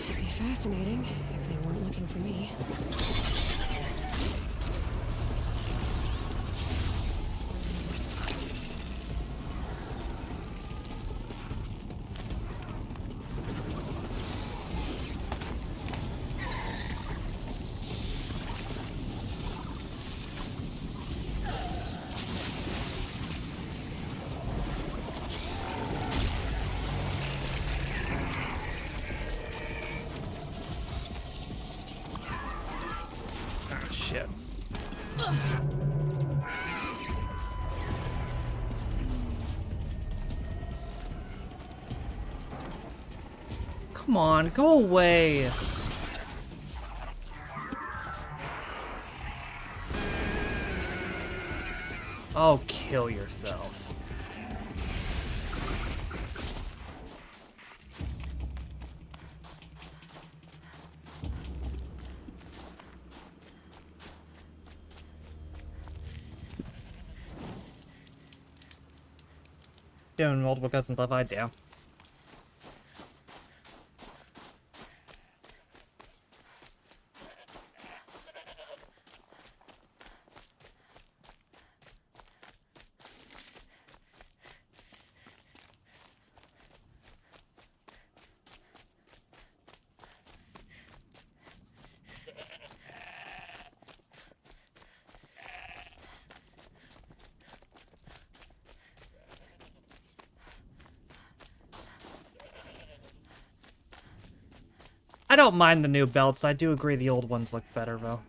[SPEAKER 2] It'd be fascinating if they weren't looking for me.
[SPEAKER 1] Ah, shit. Come on, go away. Oh, kill yourself. Doing multiple cousins left eye down. I don't mind the new belts. I do agree the old ones look better, though.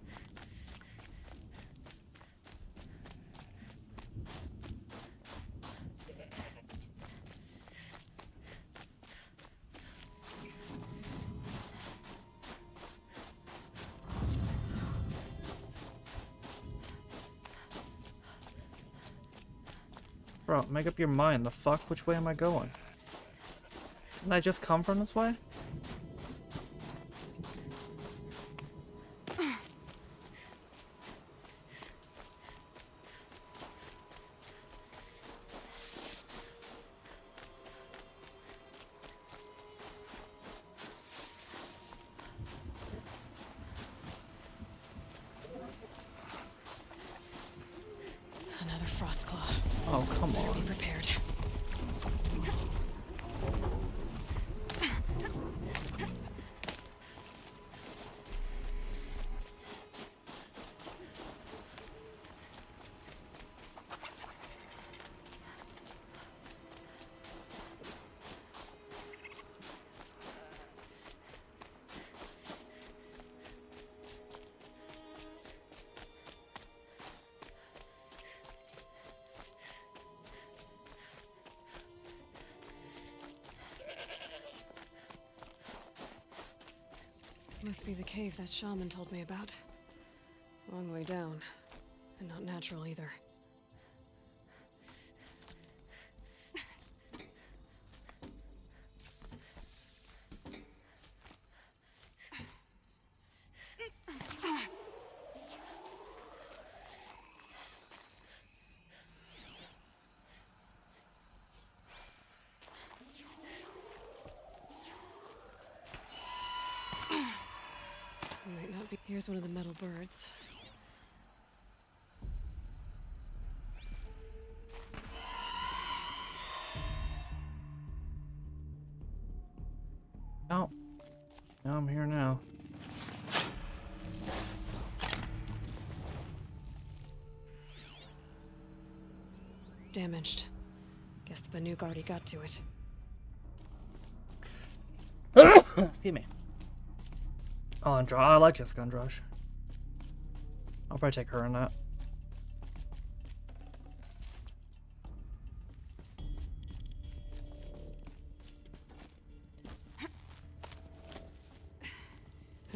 [SPEAKER 1] Bro, make up your mind. The fuck? Which way am I going? Didn't I just come from this way?
[SPEAKER 2] Another frost claw.
[SPEAKER 1] Oh, come
[SPEAKER 2] Better be
[SPEAKER 1] on.
[SPEAKER 2] prepared. Must be the cave that shaman told me about. Long way down. And not natural either. Might not be. Here's one of the metal birds.
[SPEAKER 1] Oh. Now I'm here now.
[SPEAKER 2] Damaged. Guess the Banuk already got to it.
[SPEAKER 1] Excuse me. Oh, I like Jessica Andrade. I'll probably take her in that.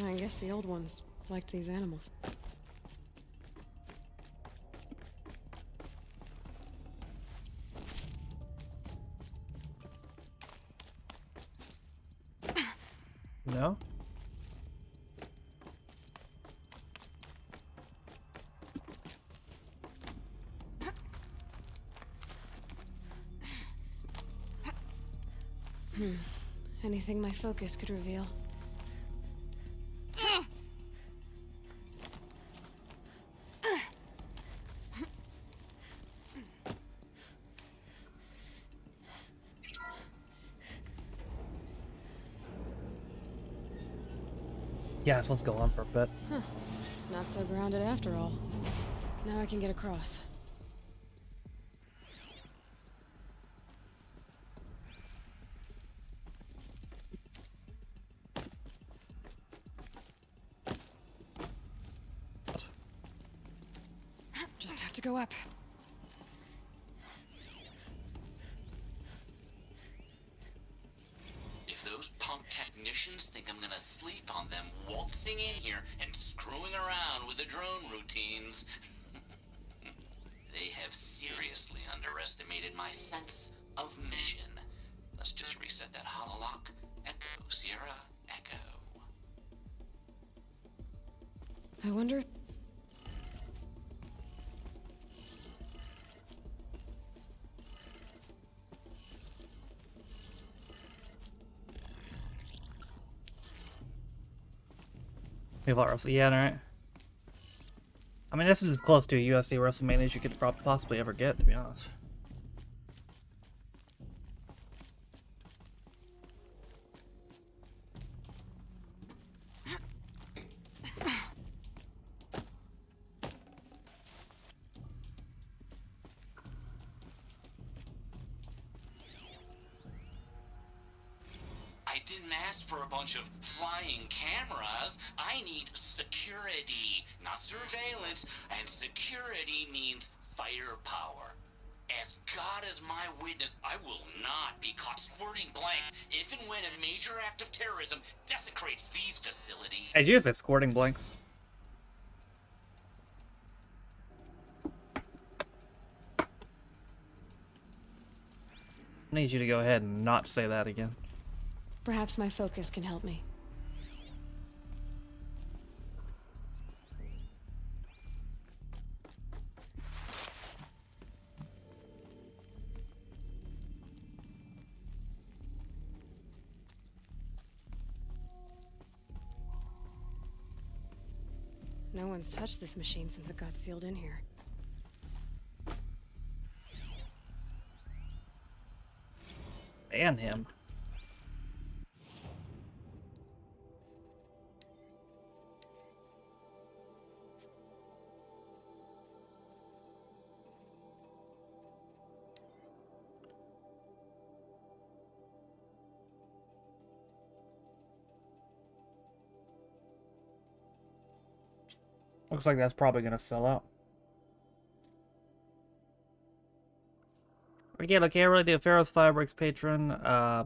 [SPEAKER 2] I guess the old ones liked these animals.
[SPEAKER 1] No?
[SPEAKER 2] Anything my focus could reveal.
[SPEAKER 1] Yeah, it's supposed to go on for a bit.
[SPEAKER 2] Huh. Not so grounded after all. Now I can get across. Just have to go up.
[SPEAKER 8] If those punk technicians think I'm gonna sleep on them waltzing in here and screwing around with the drone routines, they have seriously underestimated my sense of mission. Let's just reset that hololock. Echo, Sierra, Echo.
[SPEAKER 2] I wonder...
[SPEAKER 1] Yeah, alright. I mean, this is as close to a UFC WrestleMania as you could possibly ever get, to be honest.
[SPEAKER 8] I didn't ask for a bunch of flying cameras. I need security, not surveillance. And security means firepower. As God is my witness, I will not be caught squirting blanks if and when a major act of terrorism desecrates these facilities.
[SPEAKER 1] Hey, did you say squirting blanks? I need you to go ahead and not say that again.
[SPEAKER 2] Perhaps my focus can help me. No one's touched this machine since it got sealed in here.
[SPEAKER 1] And him. Looks like that's probably gonna sell out. Again, okay, I really do. Pharaoh's Firebreaks patron,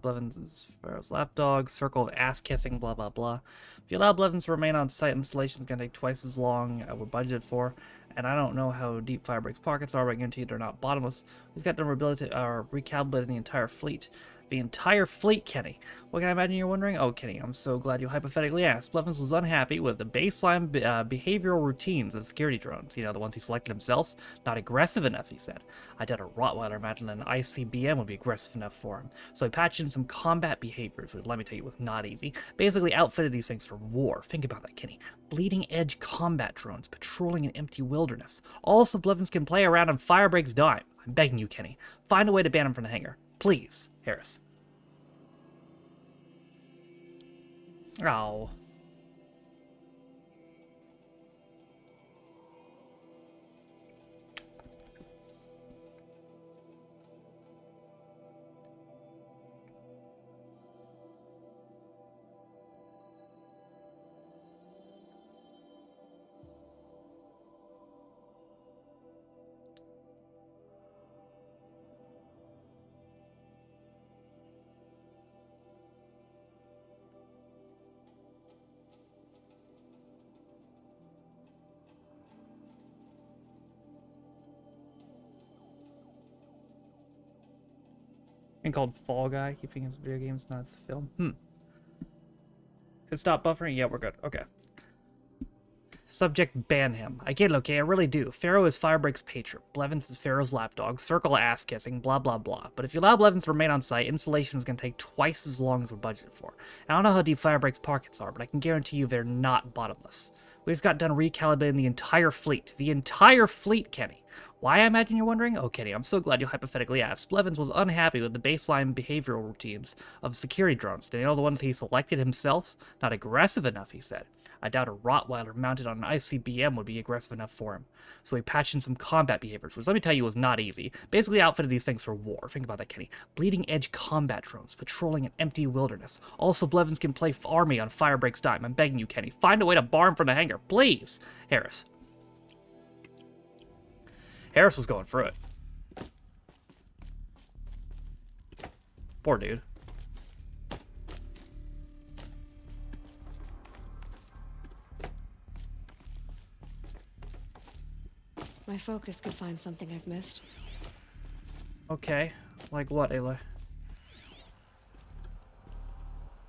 [SPEAKER 1] Blevins is Pharaoh's lapdog, circle of ass kissing, blah blah blah. If you allow Blevins to remain on site, installation's gonna take twice as long we're budgeted for. And I don't know how deep Firebreak's pockets are, but I guarantee they're not bottomless. He's got done recalibrating the entire fleet. The entire fleet, Kenny. What can I imagine you're wondering? Oh, Kenny, I'm so glad you hypothetically asked. Blevins was unhappy with the baseline behavioral routines of security drones. You know, the ones he selected himself. Not aggressive enough, he said. I doubt a Rottweiler imagined an ICBM would be aggressive enough for him. So he patched in some combat behaviors, which let me tell you was not easy. Basically outfitted these things for war. Think about that, Kenny. Bleeding edge combat drones patrolling an empty wilderness. Also, Blevins can play around on Firebreak's dime. I'm begging you, Kenny. Find a way to ban him from the hangar. Please, Harris. Oh. And called Fall Guy. Keeping his video games, not his film. Can stop buffering? Yeah, we're good. Okay. Subject, ban him. I get it, okay? I really do. Pharaoh is Firebreak's patron. Blevins is Pharaoh's lapdog. Circle ass kissing. Blah, blah, blah. But if you allow Blevins to remain on site, installation is going to take twice as long as we're budgeted for. I don't know how deep Firebreak's pockets are, but I can guarantee you they're not bottomless. We just got done recalibrating the entire fleet. The entire fleet, Kenny. Why, I imagine you're wondering? Oh, Kenny, I'm so glad you hypothetically asked. Blevins was unhappy with the baseline behavioral routines of security drones. Do you know the ones he selected himself? Not aggressive enough, he said. I doubt a Rottweiler mounted on an ICBM would be aggressive enough for him. So he patched in some combat behaviors, which let me tell you was not easy. Basically outfitted these things for war. Think about that, Kenny. Bleeding edge combat drones, patrolling an empty wilderness. Also, Blevins can play army on Firebreak's dime. I'm begging you, Kenny. Find a way to bar him from the hangar, please. Harris. Harris was going through it. Poor dude.
[SPEAKER 2] My focus could find something I've missed.
[SPEAKER 1] Okay. Like what, Aloy?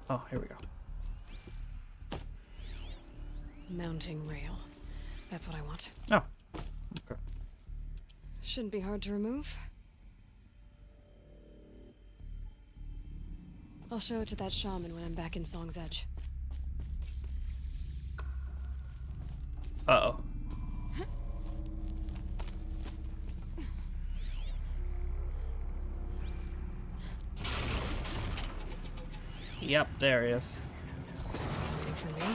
[SPEAKER 1] Oh, here we go.
[SPEAKER 2] Mounting rail. That's what I want.
[SPEAKER 1] Oh. Okay.
[SPEAKER 2] Shouldn't be hard to remove. I'll show it to that shaman when I'm back in Song's Edge.
[SPEAKER 1] Uh-oh. Yep, there he is.
[SPEAKER 2] Waiting for me.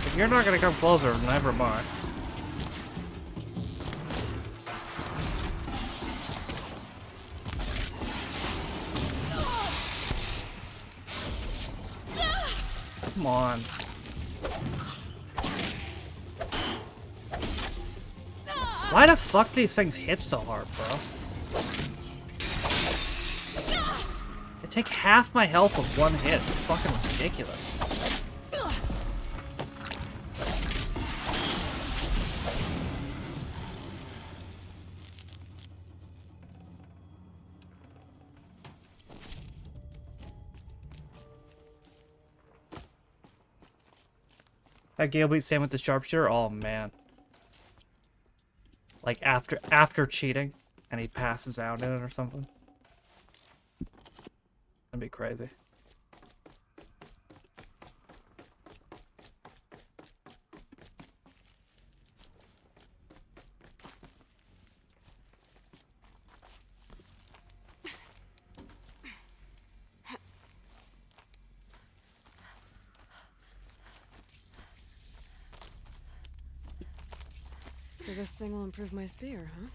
[SPEAKER 1] If you're not gonna come closer, never mind. Come on. Why the fuck do these things hit so hard, bro? They take half my health with one hit. It's fucking ridiculous. That Gale beat Sam with the sharpshooter? Oh man. Like after cheating and he passes out in it or something. crazy.
[SPEAKER 2] So this thing will improve my spear, huh?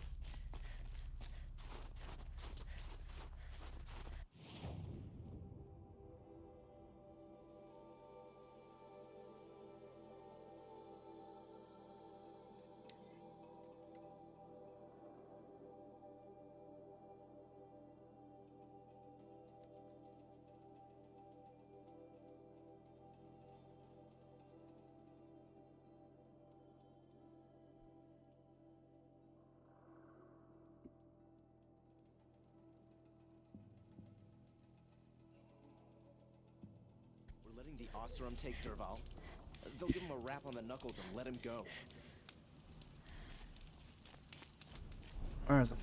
[SPEAKER 6] We're letting the Oseram take Derval. They'll give him a rap on the knuckles and let him go.
[SPEAKER 1] Where is it?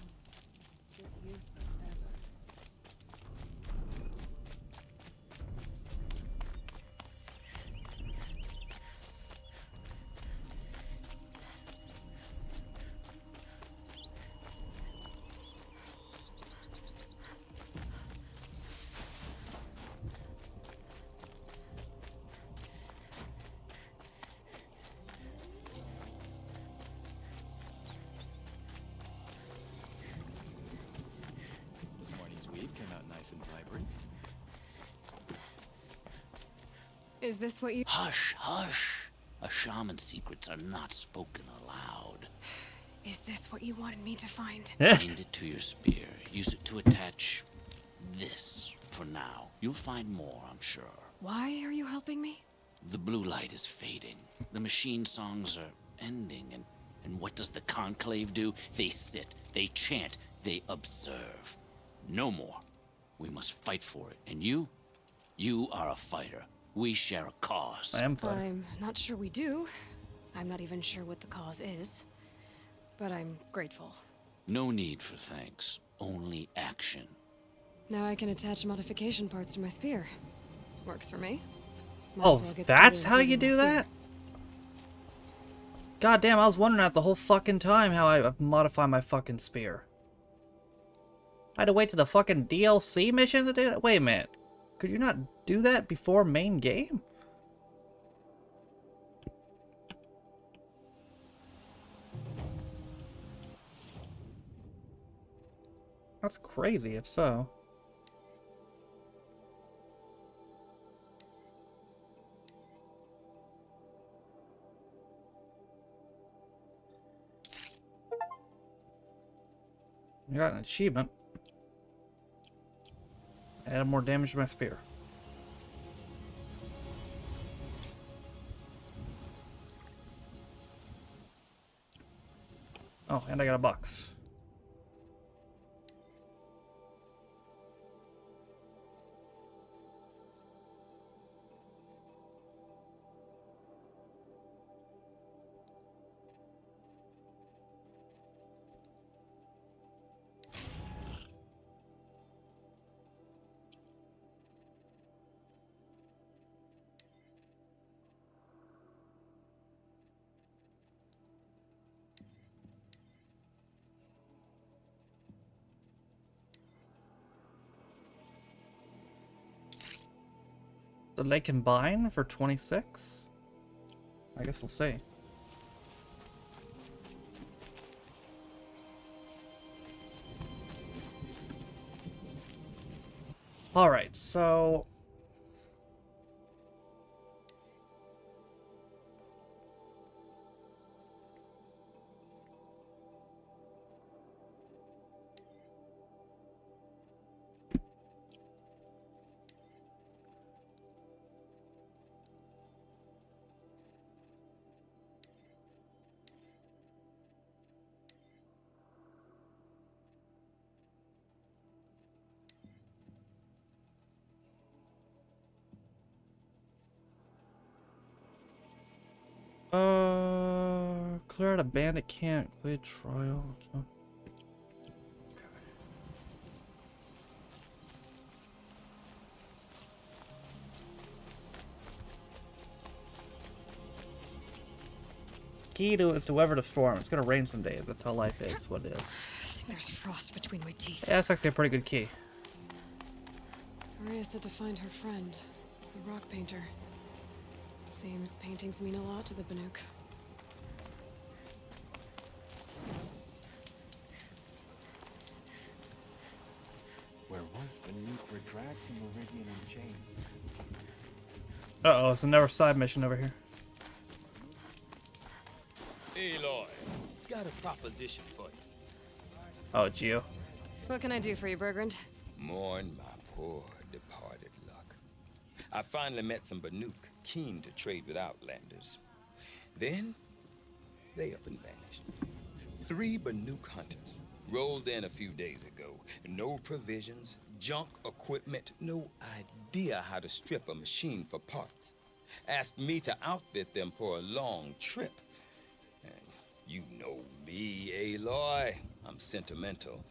[SPEAKER 6] This morning's weave came out nice and vibrant.
[SPEAKER 2] Is this what you...
[SPEAKER 8] Hush, hush. A shaman's secrets are not spoken aloud.
[SPEAKER 2] Is this what you wanted me to find?
[SPEAKER 8] Bind it to your spear. Use it to attach this for now. You'll find more, I'm sure.
[SPEAKER 2] Why are you helping me?
[SPEAKER 8] The blue light is fading. The machine songs are ending, and what does the conclave do? They sit, they chant, they observe. No more. We must fight for it. And you are a fighter. We share a cause.
[SPEAKER 1] I am fine.
[SPEAKER 2] I'm not sure we do. I'm not even sure what the cause is. But I'm grateful.
[SPEAKER 8] No need for thanks. Only action.
[SPEAKER 2] Now I can attach modification parts to my spear. Works for me. Might
[SPEAKER 1] Oh,
[SPEAKER 2] as well get
[SPEAKER 1] that's
[SPEAKER 2] started
[SPEAKER 1] how you
[SPEAKER 2] improving
[SPEAKER 1] do
[SPEAKER 2] my spear.
[SPEAKER 1] that? God damn, I was wondering that the whole fucking time how I modify my fucking spear. I had to wait to the fucking DLC mission to do that? Wait a minute. Could you not do that before main game? That's crazy if so. I got an achievement. Add more damage to my spear. Oh, and I got a box. Did they combine for 26? I guess we'll see. Alright, so... Clear out a bandit camp, quit trial. Okay. key to is to weather the storm. It's gonna rain someday. That's how life is. What it is.
[SPEAKER 2] I think there's frost between my teeth.
[SPEAKER 1] Yeah, that's actually a pretty good key.
[SPEAKER 2] Maria said to find her friend, the rock painter. Seems paintings mean a lot to the Banuk.
[SPEAKER 9] Where once Banuk were dragged to Meridian in chains.
[SPEAKER 1] Uh-oh, it's another side mission over here.
[SPEAKER 6] Aloy, got a proposition for you.
[SPEAKER 1] Oh, Geo.
[SPEAKER 2] What can I do for you, Bergrand?
[SPEAKER 6] Mourn my poor departed luck. I finally met some Banuk keen to trade with Outlanders. Then, they up and vanished. 3 Banuk hunters rolled in a few days ago. No provisions, junk equipment, no idea how to strip a machine for parts. Asked me to outfit them for a long trip. And you know me, Aloy. I'm sentimental.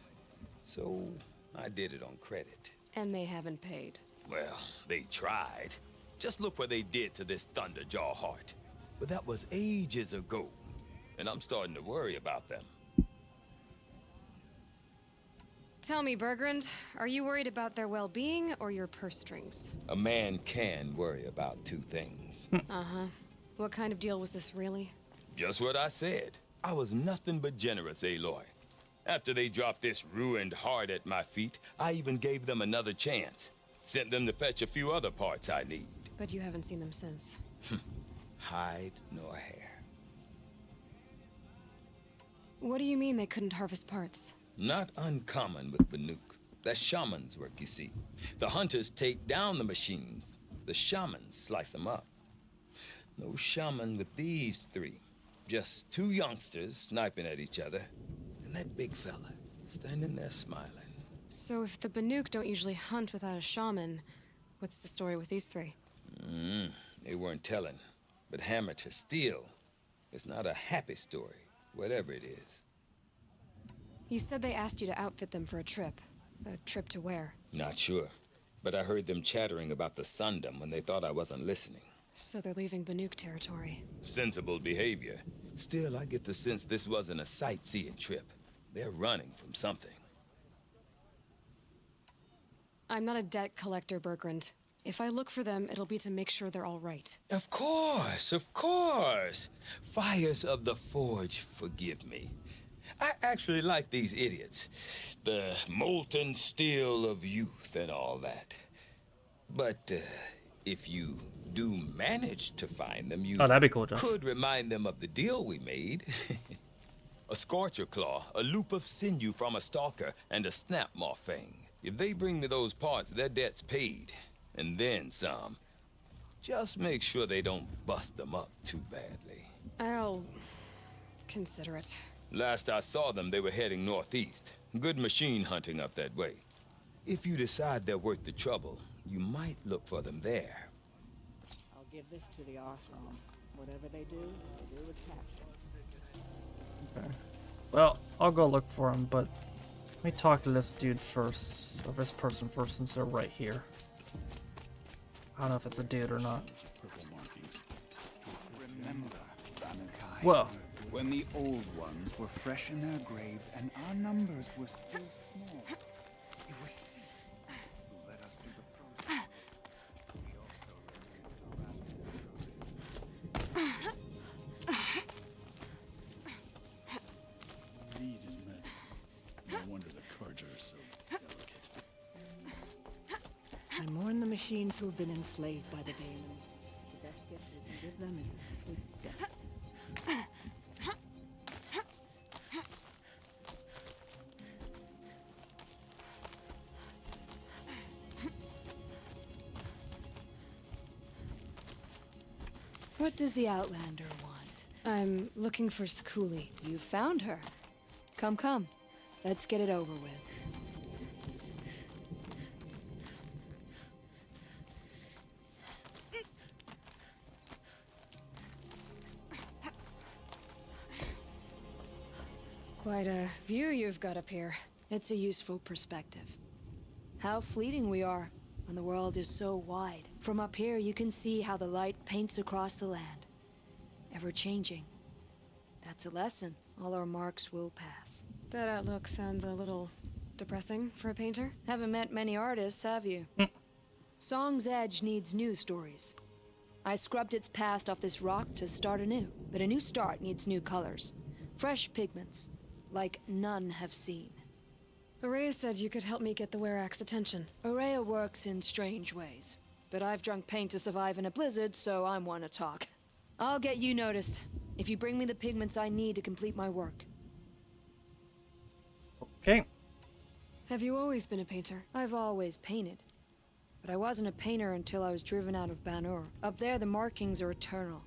[SPEAKER 6] So, I did it on credit.
[SPEAKER 2] And they haven't paid.
[SPEAKER 6] Well, they tried. Just look what they did to this Thunderjaw heart. But that was ages ago. And I'm starting to worry about them.
[SPEAKER 2] Tell me, Bergrand, are you worried about their well-being or your purse strings?
[SPEAKER 6] A man can worry about 2 things.
[SPEAKER 2] Uh-huh. What kind of deal was this, really?
[SPEAKER 6] Just what I said. I was nothing but generous, Aloy. After they dropped this ruined heart at my feet, I even gave them another chance. Sent them to fetch a few other parts I need.
[SPEAKER 2] But you haven't seen them since.
[SPEAKER 6] Hide nor hair.
[SPEAKER 2] What do you mean they couldn't harvest parts?
[SPEAKER 6] Not uncommon with Banuk. That's shaman's work, you see. The hunters take down the machines. The shamans slice them up. No shaman with these 3. Just 2 youngsters sniping at each other. And that big fella standing there smiling.
[SPEAKER 2] So if the Banuk don't usually hunt without a shaman, what's the story with these 3?
[SPEAKER 6] They weren't telling. But hammer to steel. It's not a happy story, whatever it is.
[SPEAKER 2] You said they asked you to outfit them for a trip. A trip to where?
[SPEAKER 6] Not sure. But I heard them chattering about the Sundom when they thought I wasn't listening.
[SPEAKER 2] So they're leaving Banuk territory.
[SPEAKER 6] Sensible behavior. Still, I get the sense this wasn't a sightseeing trip. They're running from something.
[SPEAKER 2] I'm not a debt collector, Bergrand. If I look for them, it'll be to make sure they're all right.
[SPEAKER 6] Of course, of course. Fires of the Forge, forgive me. I actually like these idiots. The molten steel of youth and all that. But if you do manage to find them, you
[SPEAKER 1] Oh, that'd be cool, John.
[SPEAKER 6] could remind them of the deal we made. A scorcher claw, a loop of sinew from a stalker, and a snapmaw fang. If they bring me those parts, their debt's paid. And then some. Just make sure they don't bust them up too badly.
[SPEAKER 2] I'll consider it.
[SPEAKER 6] Last I saw them, they were heading northeast. Good machine hunting up that way. If you decide they're worth the trouble, you might look for them there.
[SPEAKER 10] I'll give this to the Osram. Whatever they do with capture.
[SPEAKER 1] Okay. Well, I'll go look for him, but let me talk to this dude first, or this person first, since they're right here. I don't know if it's a dude or not.
[SPEAKER 9] Purple markings. Remember, Banakai.
[SPEAKER 1] Whoa.
[SPEAKER 9] When the old ones were fresh in their graves and our numbers were still small, it was she who led us through the frozen wastes. We also
[SPEAKER 11] Needed men. No wonder the Karja are so delicate.
[SPEAKER 10] I mourn the machines who have been enslaved by the Daemon. The best gift we can give them is a swift death.
[SPEAKER 2] What does the Outlander want? I'm looking for Skuli.
[SPEAKER 12] You found her. Come, come. Let's get it over with.
[SPEAKER 2] Quite a view you've got up here.
[SPEAKER 12] It's a useful perspective. How fleeting we are when the world is so wide. From up here, you can see how the light paints across the land. Ever changing, That's a lesson. All our marks will pass.
[SPEAKER 2] That outlook sounds a little depressing for a painter.
[SPEAKER 12] Haven't met many artists, have you? Song's Edge needs new stories. I scrubbed its past off this rock to start anew. But a new start needs new colors. Fresh pigments, like none have seen.
[SPEAKER 2] Araya said you could help me get the Werak's attention.
[SPEAKER 12] Araya works in strange ways. But I've drunk paint to survive in a blizzard, so I'm one to talk. I'll get you noticed, if you bring me the pigments I need to complete my work.
[SPEAKER 1] Okay.
[SPEAKER 2] Have you always been a painter?
[SPEAKER 12] I've always painted. But I wasn't a painter until I was driven out of Banur. Up there, the markings are eternal.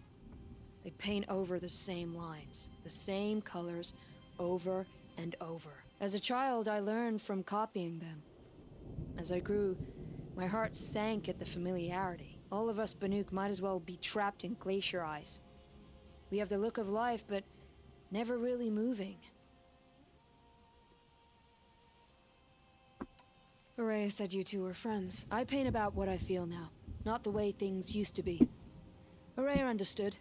[SPEAKER 12] They paint over the same lines, the same colors, over and over. As a child, I learned from copying them. As I grew, my heart sank at the familiarity. All of us Banuk might as well be trapped in glacier ice. We have the look of life, but never really moving.
[SPEAKER 2] Araya said you two were friends.
[SPEAKER 12] I paint about what I feel now, not the way things used to be. Araya understood.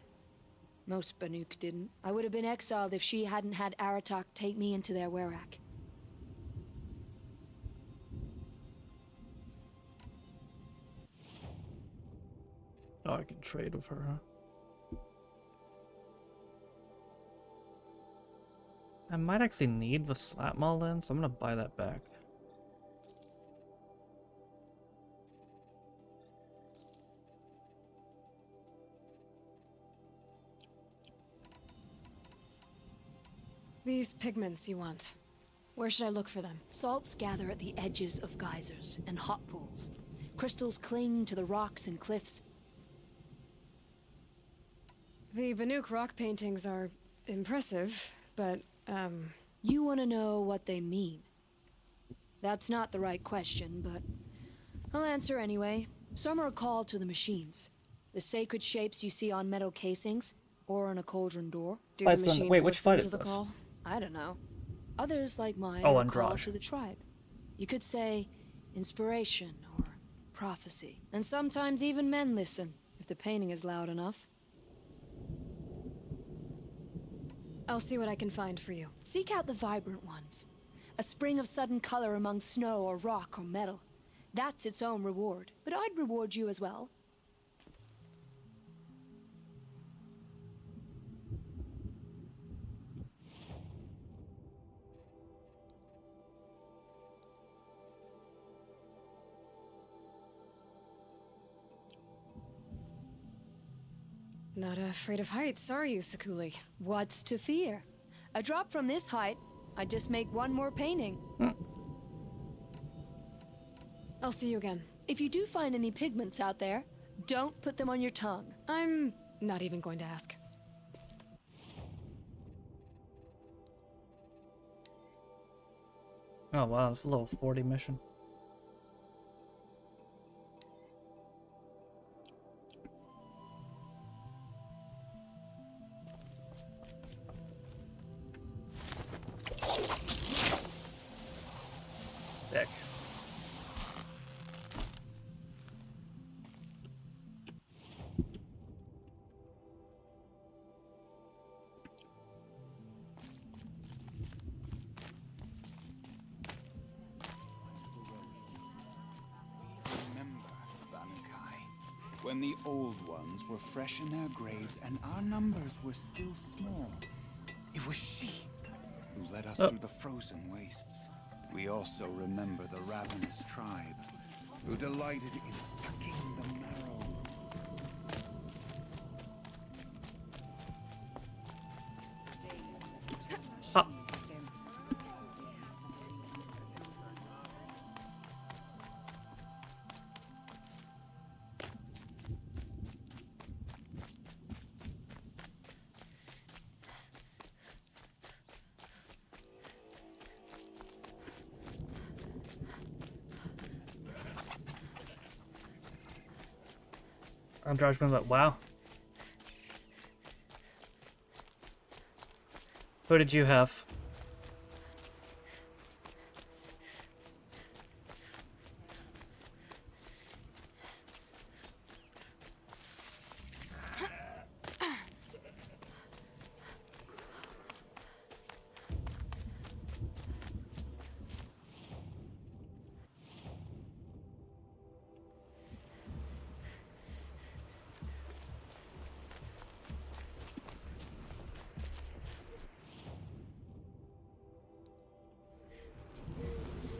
[SPEAKER 12] Most Banuk didn't. I would have been exiled if she hadn't had Aratak take me into their Werak.
[SPEAKER 1] Oh, I can trade with her, huh? I might actually need the slap maul in, so I'm gonna buy that back.
[SPEAKER 2] These pigments you want. Where should I look for them?
[SPEAKER 12] Salts gather at the edges of geysers and hot pools. Crystals cling to the rocks and cliffs.
[SPEAKER 2] The Banuk rock paintings are impressive, but,
[SPEAKER 12] You want to know what they mean? That's not the right question, but I'll answer anyway. Some are called to the machines. The sacred shapes you see on metal casings, or on a cauldron door.
[SPEAKER 2] Do the machines
[SPEAKER 1] wait, which
[SPEAKER 2] listen
[SPEAKER 1] fight
[SPEAKER 2] to
[SPEAKER 1] is
[SPEAKER 2] the
[SPEAKER 1] this?
[SPEAKER 2] call?
[SPEAKER 12] I don't know. Others, like mine,
[SPEAKER 1] Oh,
[SPEAKER 12] are
[SPEAKER 1] Andraj.
[SPEAKER 12] called to the tribe. You could say inspiration or prophecy. And sometimes even men listen, if the painting is loud enough.
[SPEAKER 2] I'll see what I can find for you.
[SPEAKER 12] Seek out the vibrant ones. A spring of sudden color among snow or rock or metal. That's its own reward. But I'd reward you as well.
[SPEAKER 2] Not afraid of heights, are you, Sakuli?
[SPEAKER 12] What's to fear? A drop from this height, I'd just make one more painting.
[SPEAKER 2] I'll see you again.
[SPEAKER 12] If you do find any pigments out there, don't put them on your tongue.
[SPEAKER 2] I'm not even going to ask.
[SPEAKER 1] Oh wow, it's a little 40 mission. Sick.
[SPEAKER 9] Remember, Banukai, when the old ones were fresh in their graves and our numbers were still small. It was she who led us through the frozen wastes. We also remember the ravenous tribe, who delighted in sucking the marrow.
[SPEAKER 1] Ah. Andraj been like, wow. Who did you have?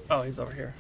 [SPEAKER 1] Oh, he's over here.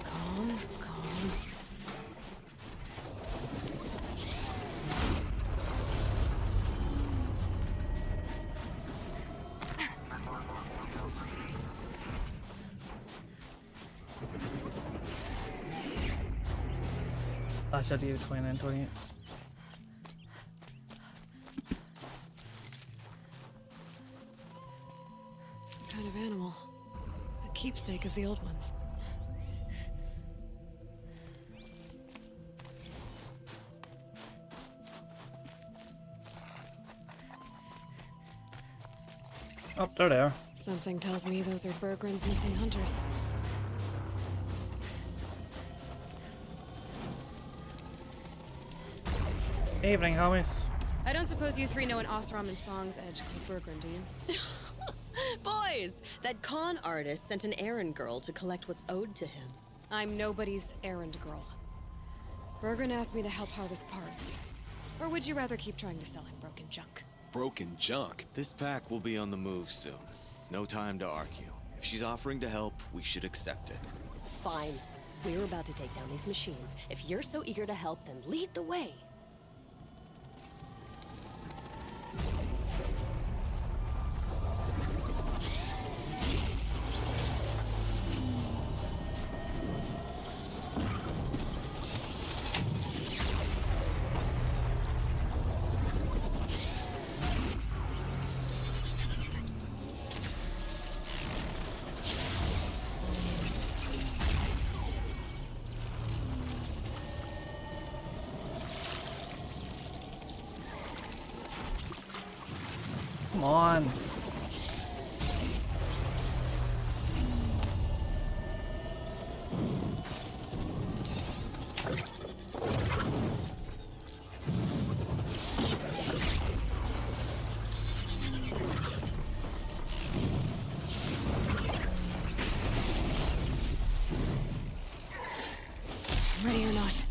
[SPEAKER 2] Calm, calm.
[SPEAKER 1] I should do 29, 28.
[SPEAKER 2] What kind of animal? A keepsake of the old ones.
[SPEAKER 1] Oh, there they are.
[SPEAKER 2] Something tells me those are Bergren's missing hunters.
[SPEAKER 1] Evening, homies.
[SPEAKER 2] I don't suppose you three know an Osram and Song's edge called Bergren, do you?
[SPEAKER 13] Boys, that con artist sent an errand girl to collect what's owed to him.
[SPEAKER 2] I'm nobody's errand girl. Bergren asked me to help harvest parts. Or would you rather keep trying to sell him broken junk?
[SPEAKER 14] Broken junk?
[SPEAKER 15] This pack will be on the move soon. No time to argue. If she's offering to help, we should accept it.
[SPEAKER 13] Fine. We're about to take down these machines. If you're so eager to help, then lead the way.
[SPEAKER 1] Come on.
[SPEAKER 2] Ready or not.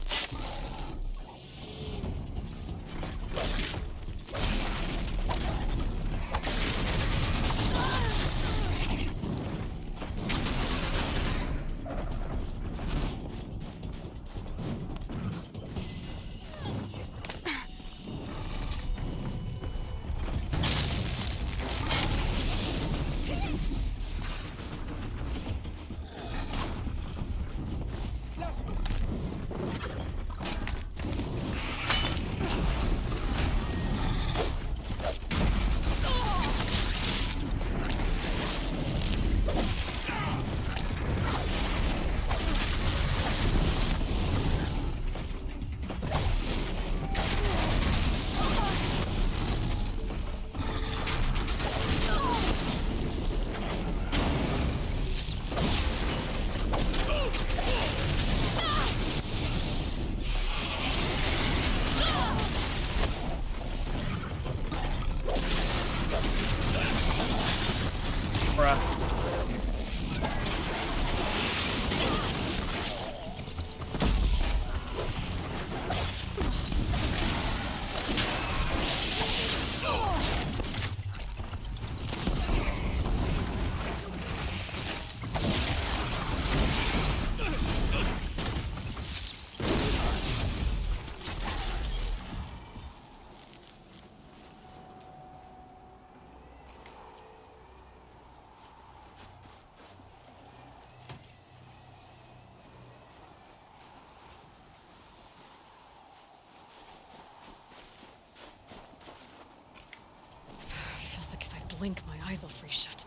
[SPEAKER 2] blink, my eyes will freeze shut.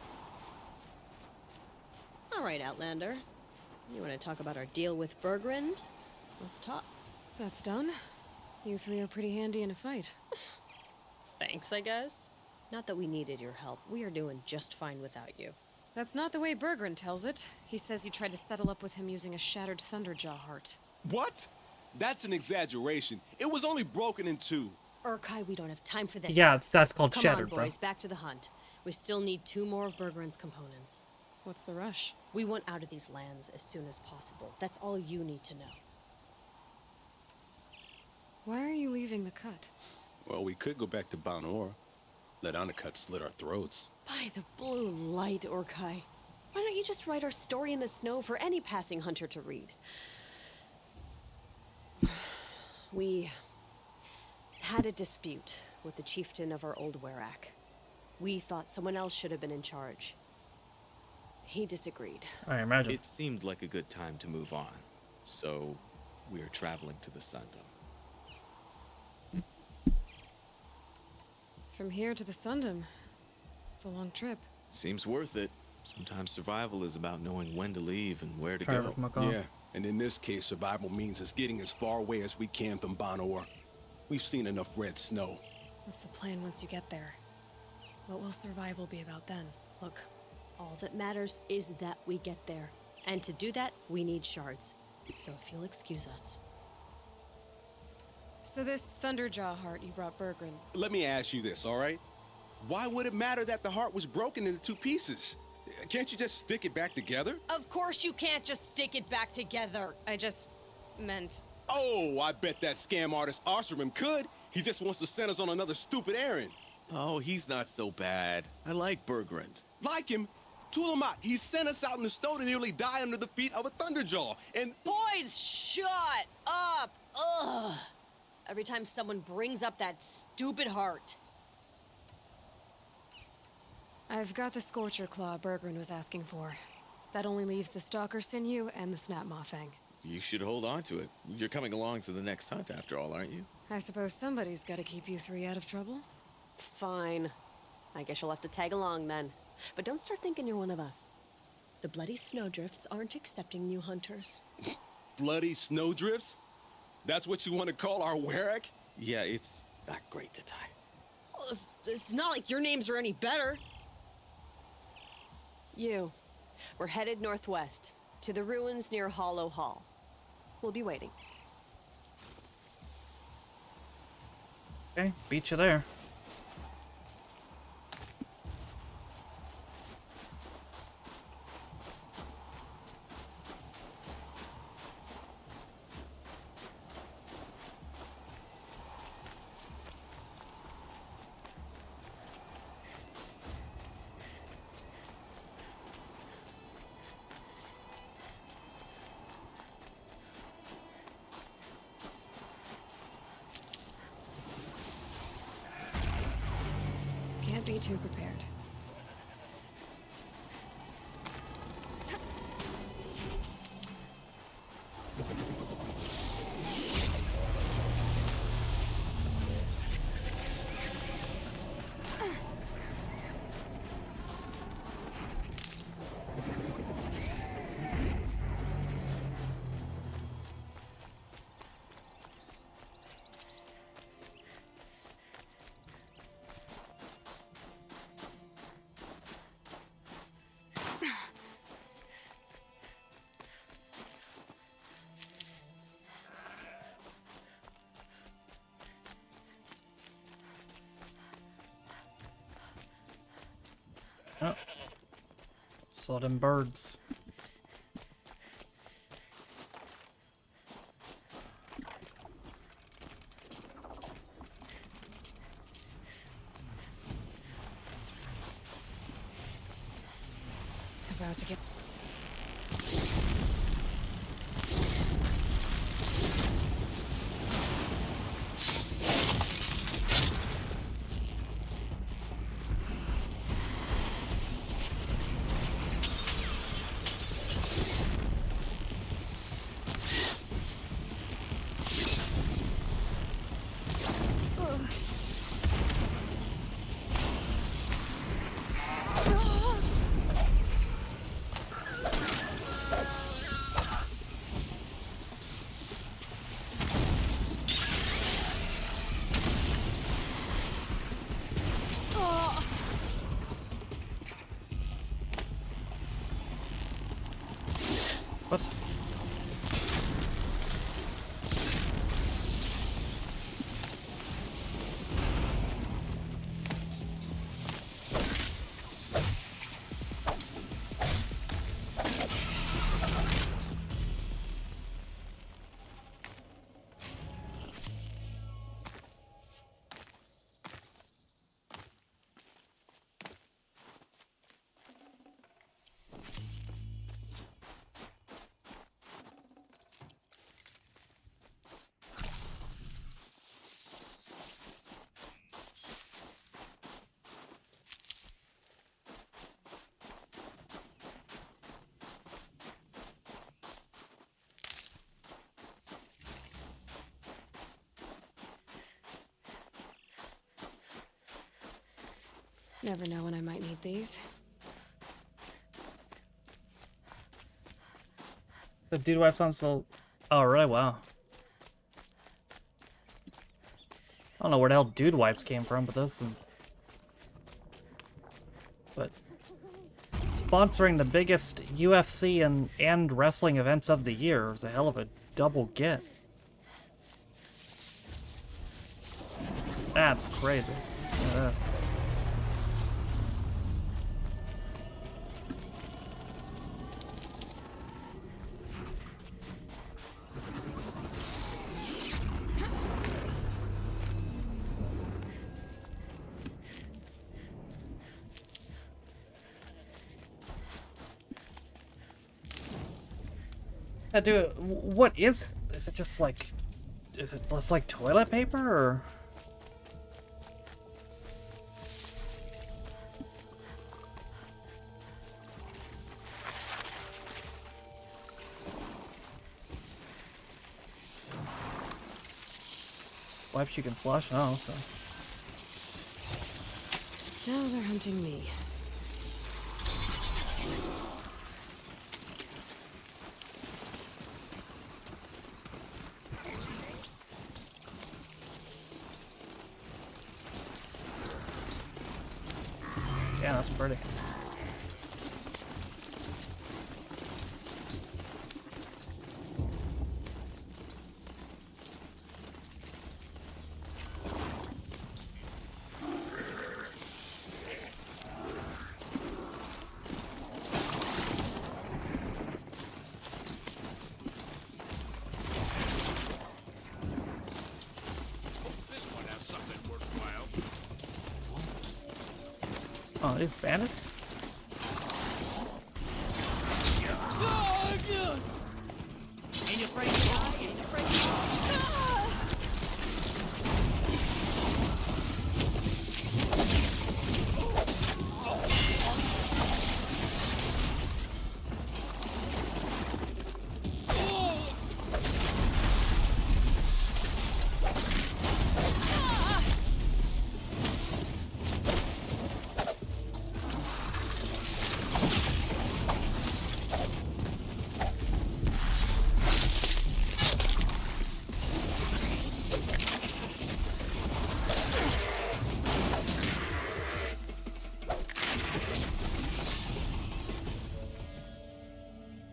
[SPEAKER 13] All right, Outlander. You want to talk about our deal with Bergrund? Let's talk.
[SPEAKER 2] That's done. You three are pretty handy in a fight.
[SPEAKER 13] Thanks, I guess. Not that we needed your help. We are doing just fine without you.
[SPEAKER 2] That's not the way Bergrund tells it. He says you tried to settle up with him using a shattered Thunderjaw heart.
[SPEAKER 14] What? That's an exaggeration. It was only broken in two.
[SPEAKER 13] Urkai, we don't have time for this.
[SPEAKER 1] Yeah, that's called
[SPEAKER 13] Come
[SPEAKER 1] shattered,
[SPEAKER 13] on, boys,
[SPEAKER 1] bro.
[SPEAKER 13] back to the hunt. We still need 2 more of Bergrund's components.
[SPEAKER 2] What's the rush?
[SPEAKER 13] We want out of these lands as soon as possible. That's all you need to know.
[SPEAKER 2] Why are you leaving the cut?
[SPEAKER 14] Well, we could go back to Banor. Let Anacut slit our throats.
[SPEAKER 13] By the blue light, Urkai. Why don't you just write our story in the snow for any passing hunter to read? We had a dispute with the chieftain of our old Werak. We thought someone else should have been in charge. He disagreed.
[SPEAKER 1] I imagine.
[SPEAKER 15] It seemed like a good time to move on, so we're traveling to the Sundom.
[SPEAKER 2] From here to the Sundom. It's a long trip.
[SPEAKER 15] Seems worth it. Sometimes survival is about knowing when to leave and where to
[SPEAKER 1] Try
[SPEAKER 15] go.
[SPEAKER 1] to muck off.
[SPEAKER 14] Yeah, and in this case, survival means us getting as far away as we can from Banor. We've seen enough red snow.
[SPEAKER 2] What's the plan once you get there? What will survival be about then?
[SPEAKER 13] Look, all that matters is that we get there. And to do that, we need shards. So if you'll excuse us.
[SPEAKER 2] So this Thunderjaw heart you brought Bergrund.
[SPEAKER 14] Let me ask you this, all right? Why would it matter that the heart was broken into 2 pieces? Can't you just stick it back together?
[SPEAKER 13] Of course you can't just stick it back together.
[SPEAKER 2] I just meant...
[SPEAKER 14] Oh, I bet that scam artist Arsarim could. He just wants to send us on another stupid errand.
[SPEAKER 15] Oh, he's not so bad. I like Bergrund.
[SPEAKER 14] Like him? Tulamat, he sent us out in the snow to nearly die under the feet of a Thunderjaw, and...
[SPEAKER 13] Boys, shut up! Ugh! Every time someone brings up that stupid heart.
[SPEAKER 2] I've got the Scorcher Claw Bergrund was asking for. That only leaves the Stalker Sinew and the Snap Maw Fang.
[SPEAKER 15] You should hold on to it. You're coming along to the next hunt after all, aren't you?
[SPEAKER 2] I suppose somebody's got to keep you three out of trouble.
[SPEAKER 13] Fine. I guess you'll have to tag along then. But don't start thinking you're one of us. The Bloody Snowdrifts aren't accepting new hunters.
[SPEAKER 14] Bloody snowdrifts? That's what you want to call our Werak?
[SPEAKER 15] Yeah, it's not great to tie.
[SPEAKER 13] Well, it's not like your names are any better. We're headed northwest, to the ruins near Hollow Hall. We'll be waiting.
[SPEAKER 1] Okay, beat you there.
[SPEAKER 2] Can't be too prepared. Oh. Saw them birds. About to get...
[SPEAKER 1] What?
[SPEAKER 2] Never know when I might need these.
[SPEAKER 1] The dude wipes on so. Oh, really? Wow. I don't know where the hell dude wipes came from, but this. But sponsoring the biggest UFC and wrestling events of the year is a hell of a double get. That's crazy. Look at this. Dude, what is it? Is it just like... Is it just like toilet paper, or...? Wipes you can flush? Oh, okay.
[SPEAKER 2] Now they're hunting me.
[SPEAKER 1] Yeah, that's pretty. Oh, these bandits?
[SPEAKER 4] Ain't afraid to die, ain't afraid to die.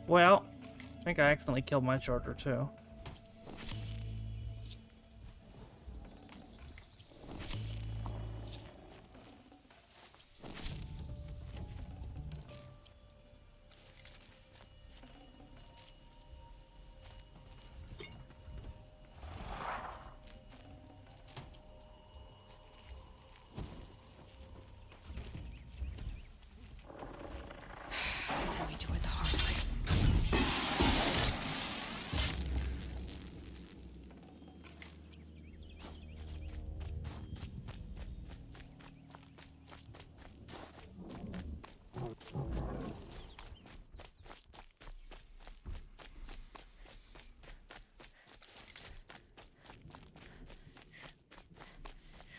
[SPEAKER 1] Well, I think I accidentally killed my charger too.
[SPEAKER 2] Let me do it the hard way.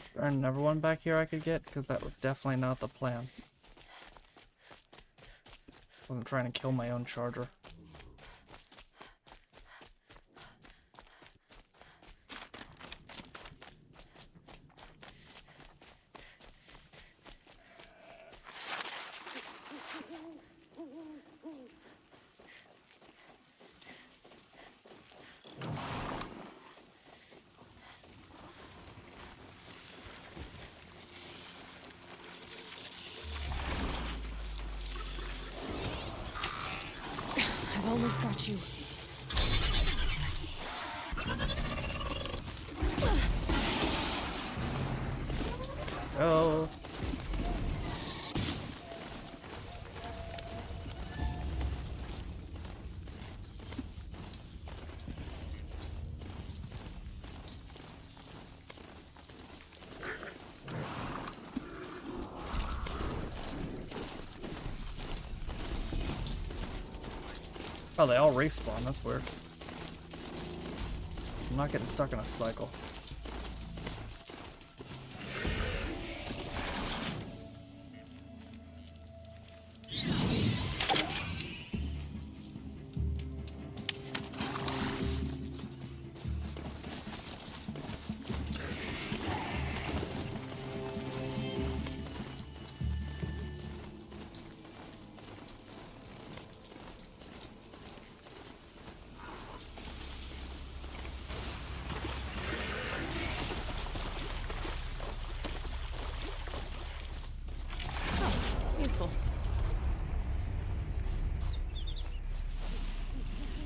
[SPEAKER 1] Is there another one back here I could get? Because that was definitely not the plan. Wasn't trying to kill my own charger.
[SPEAKER 2] Almost got you.
[SPEAKER 1] Oh. Oh, they all respawn. That's weird. I'm not getting stuck in a cycle.
[SPEAKER 2] Useful.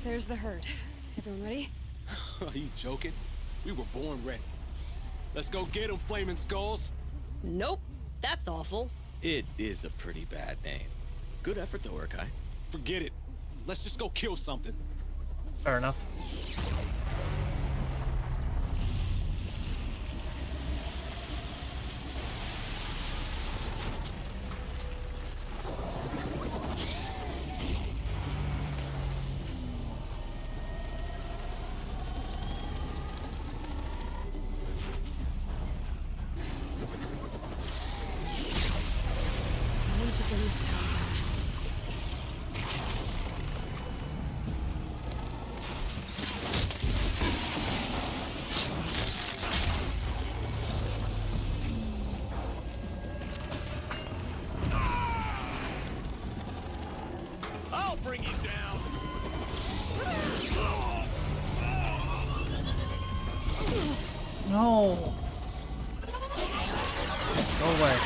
[SPEAKER 2] There's the herd. Everyone ready?
[SPEAKER 14] Are you joking? We were born ready. Let's go get them, flaming skulls.
[SPEAKER 13] Nope. That's awful.
[SPEAKER 15] It is a pretty bad name. Good effort though, Urkai.
[SPEAKER 14] Forget it. Let's just go kill something.
[SPEAKER 1] Fair enough.
[SPEAKER 2] I need to bring this town down.
[SPEAKER 4] I'll bring you down.
[SPEAKER 1] No. Go away.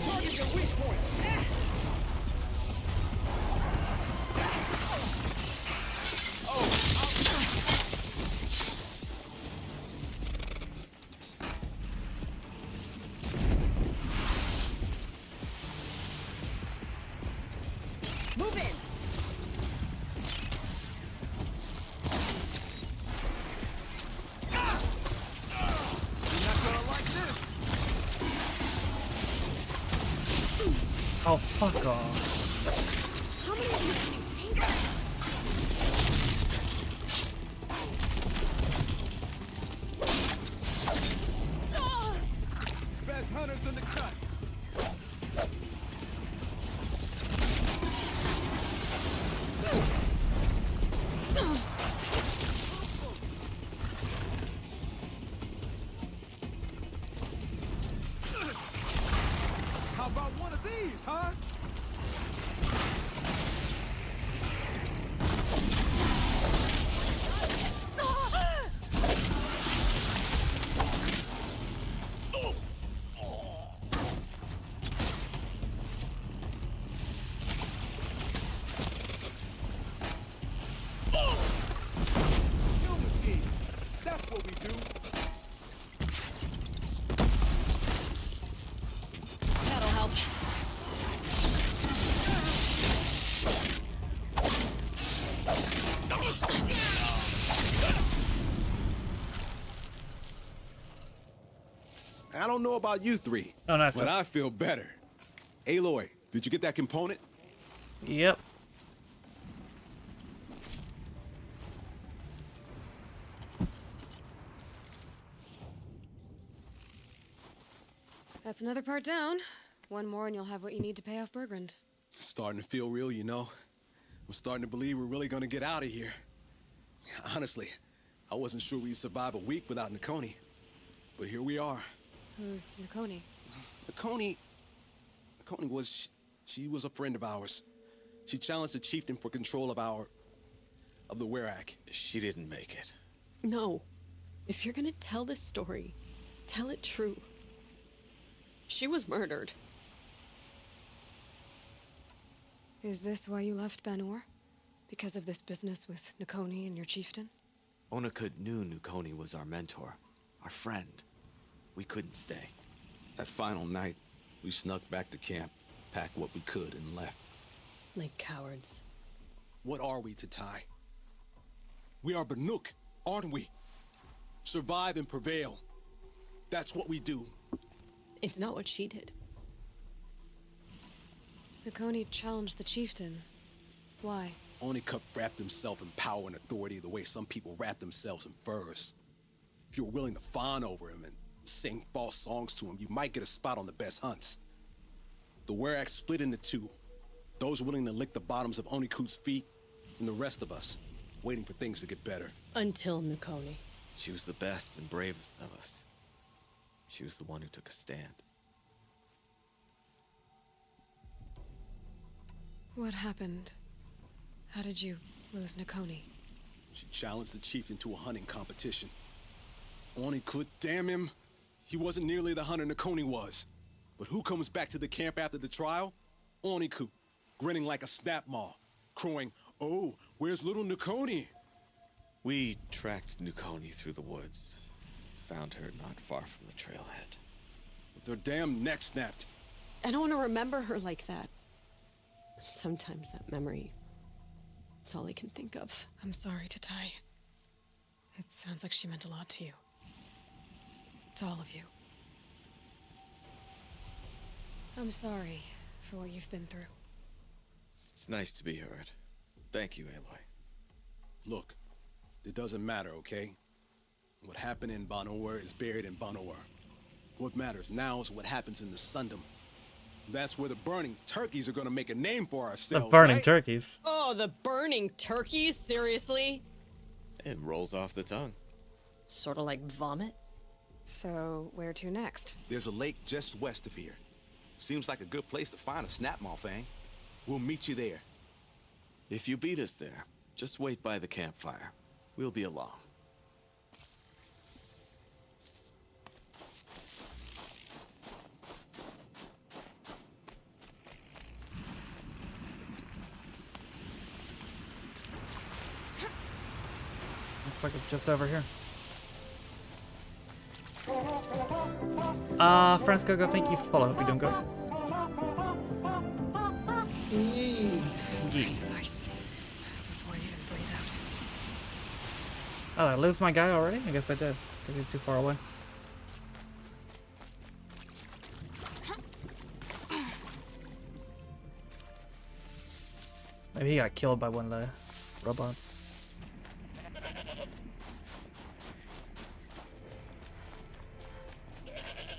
[SPEAKER 4] Target your weak point.
[SPEAKER 13] Move in.
[SPEAKER 14] You're not gonna like this.
[SPEAKER 1] Oh, fuck off.
[SPEAKER 2] How many of you can you take?
[SPEAKER 14] Best hunters in the cut. How about one of these, huh? Kill machine. That's what we do.
[SPEAKER 13] That'll help.
[SPEAKER 14] I don't know about you three,
[SPEAKER 1] Oh, nice.
[SPEAKER 14] but I feel better. Aloy, did you get that component?
[SPEAKER 1] Yep.
[SPEAKER 2] That's another part down. One more and you'll have what you need to pay off Bergrand.
[SPEAKER 14] Starting to feel real, you know. I'm starting to believe we're really gonna get out of here. Honestly, I wasn't sure we'd survive a week without Nakoni. But here we are.
[SPEAKER 2] Who's Nakoni?
[SPEAKER 14] Nakoni was... she was a friend of ours. She challenged the chieftain for control of of the Werak.
[SPEAKER 15] She didn't make it.
[SPEAKER 13] No. If you're gonna tell this story, tell it true. She was murdered.
[SPEAKER 12] Is this why you left Banor? Because of this business with Nakoni and your chieftain?
[SPEAKER 15] Onakut knew Nukoni was our mentor, our friend. We couldn't stay.
[SPEAKER 14] That final night, we snuck back to camp, packed what we could, and left.
[SPEAKER 13] Like cowards.
[SPEAKER 14] What are we to Ty? We are Banuk, aren't we? Survive and prevail. That's what we do.
[SPEAKER 13] It's not what she did.
[SPEAKER 12] Nakoni challenged the chieftain. Why?
[SPEAKER 14] Onakut wrapped himself in power and authority the way some people wrap themselves in furs. If you were willing to fawn over him and sing false songs to him, you might get a spot on the best hunts. The Werak split into two. Those willing to lick the bottoms of Onakut's feet, and the rest of us, waiting for things to get better.
[SPEAKER 13] Until Nakoni.
[SPEAKER 15] She was the best and bravest of us. She was the one who took a stand.
[SPEAKER 12] What happened? How did you lose Nakoni?
[SPEAKER 14] She challenged the chieftain to a hunting competition. Onakut, damn him. He wasn't nearly the hunter Nakoni was. But who comes back to the camp after the trial? Onakut, grinning like a snap maw, crowing, "Oh, where's little Nakoni?"
[SPEAKER 15] We tracked Nukoni through the woods. Found her not far from the trailhead.
[SPEAKER 14] With her damn neck snapped.
[SPEAKER 13] I don't want to remember her like that. Sometimes that memory, it's all I can think of.
[SPEAKER 12] I'm sorry, Tatai. It sounds like she meant a lot to you. To all of you. I'm sorry for what you've been through.
[SPEAKER 15] It's nice to be heard. Thank you, Aloy.
[SPEAKER 14] Look, it doesn't matter, okay? What happened in Banor is buried in Banor. What matters now is what happens in the Sundom. That's where the burning turkeys are gonna make a name for ourselves.
[SPEAKER 1] The burning
[SPEAKER 14] right?
[SPEAKER 1] turkeys.
[SPEAKER 13] Oh, the burning turkeys? Seriously?
[SPEAKER 15] It rolls off the tongue.
[SPEAKER 13] Sort of like vomit?
[SPEAKER 12] So, where to next?
[SPEAKER 16] There's a lake just west of here. Seems like a good place to find a snapmaw fang. We'll meet you there.
[SPEAKER 15] If you beat us there, just wait by the campfire. We'll be along.
[SPEAKER 1] Looks like it's just over here. Francisco, go, thank you for follow. Hope you're doing good.
[SPEAKER 12] Exercise. Before I even breathe out.
[SPEAKER 1] Oh, I lose my guy already? I guess I did, because he's too far away. Maybe he got killed by one of the robots.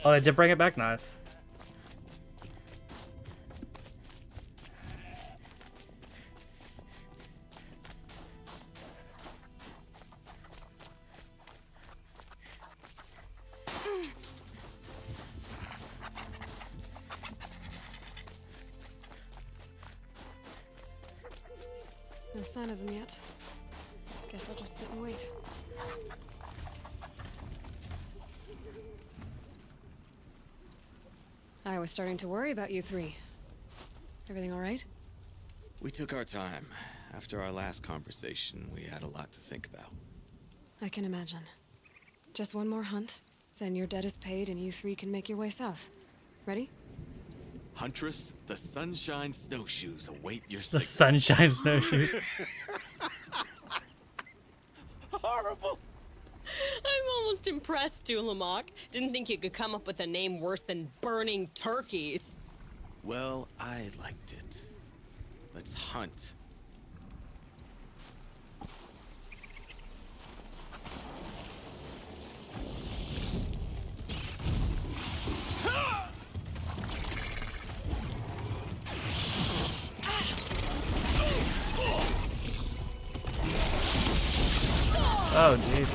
[SPEAKER 1] Oh, they did bring it back? Nice.
[SPEAKER 12] No sign of them yet. Guess I'll just sit and wait. I was starting to worry about you three. Everything all right?
[SPEAKER 15] We took our time. After our last conversation, we had a lot to think about.
[SPEAKER 12] I can imagine. Just one more hunt, then your debt is paid and you three can make your way south. Ready?
[SPEAKER 15] Huntress, the Sunshine Snowshoes await your
[SPEAKER 1] The
[SPEAKER 15] signal.
[SPEAKER 1] Sunshine Snowshoes.
[SPEAKER 13] Horrible. I'm almost impressed, Dulamok. Didn't think you could come up with a name worse than burning turkeys.
[SPEAKER 15] Well, I liked it. Let's hunt.
[SPEAKER 1] Oh, Jesus.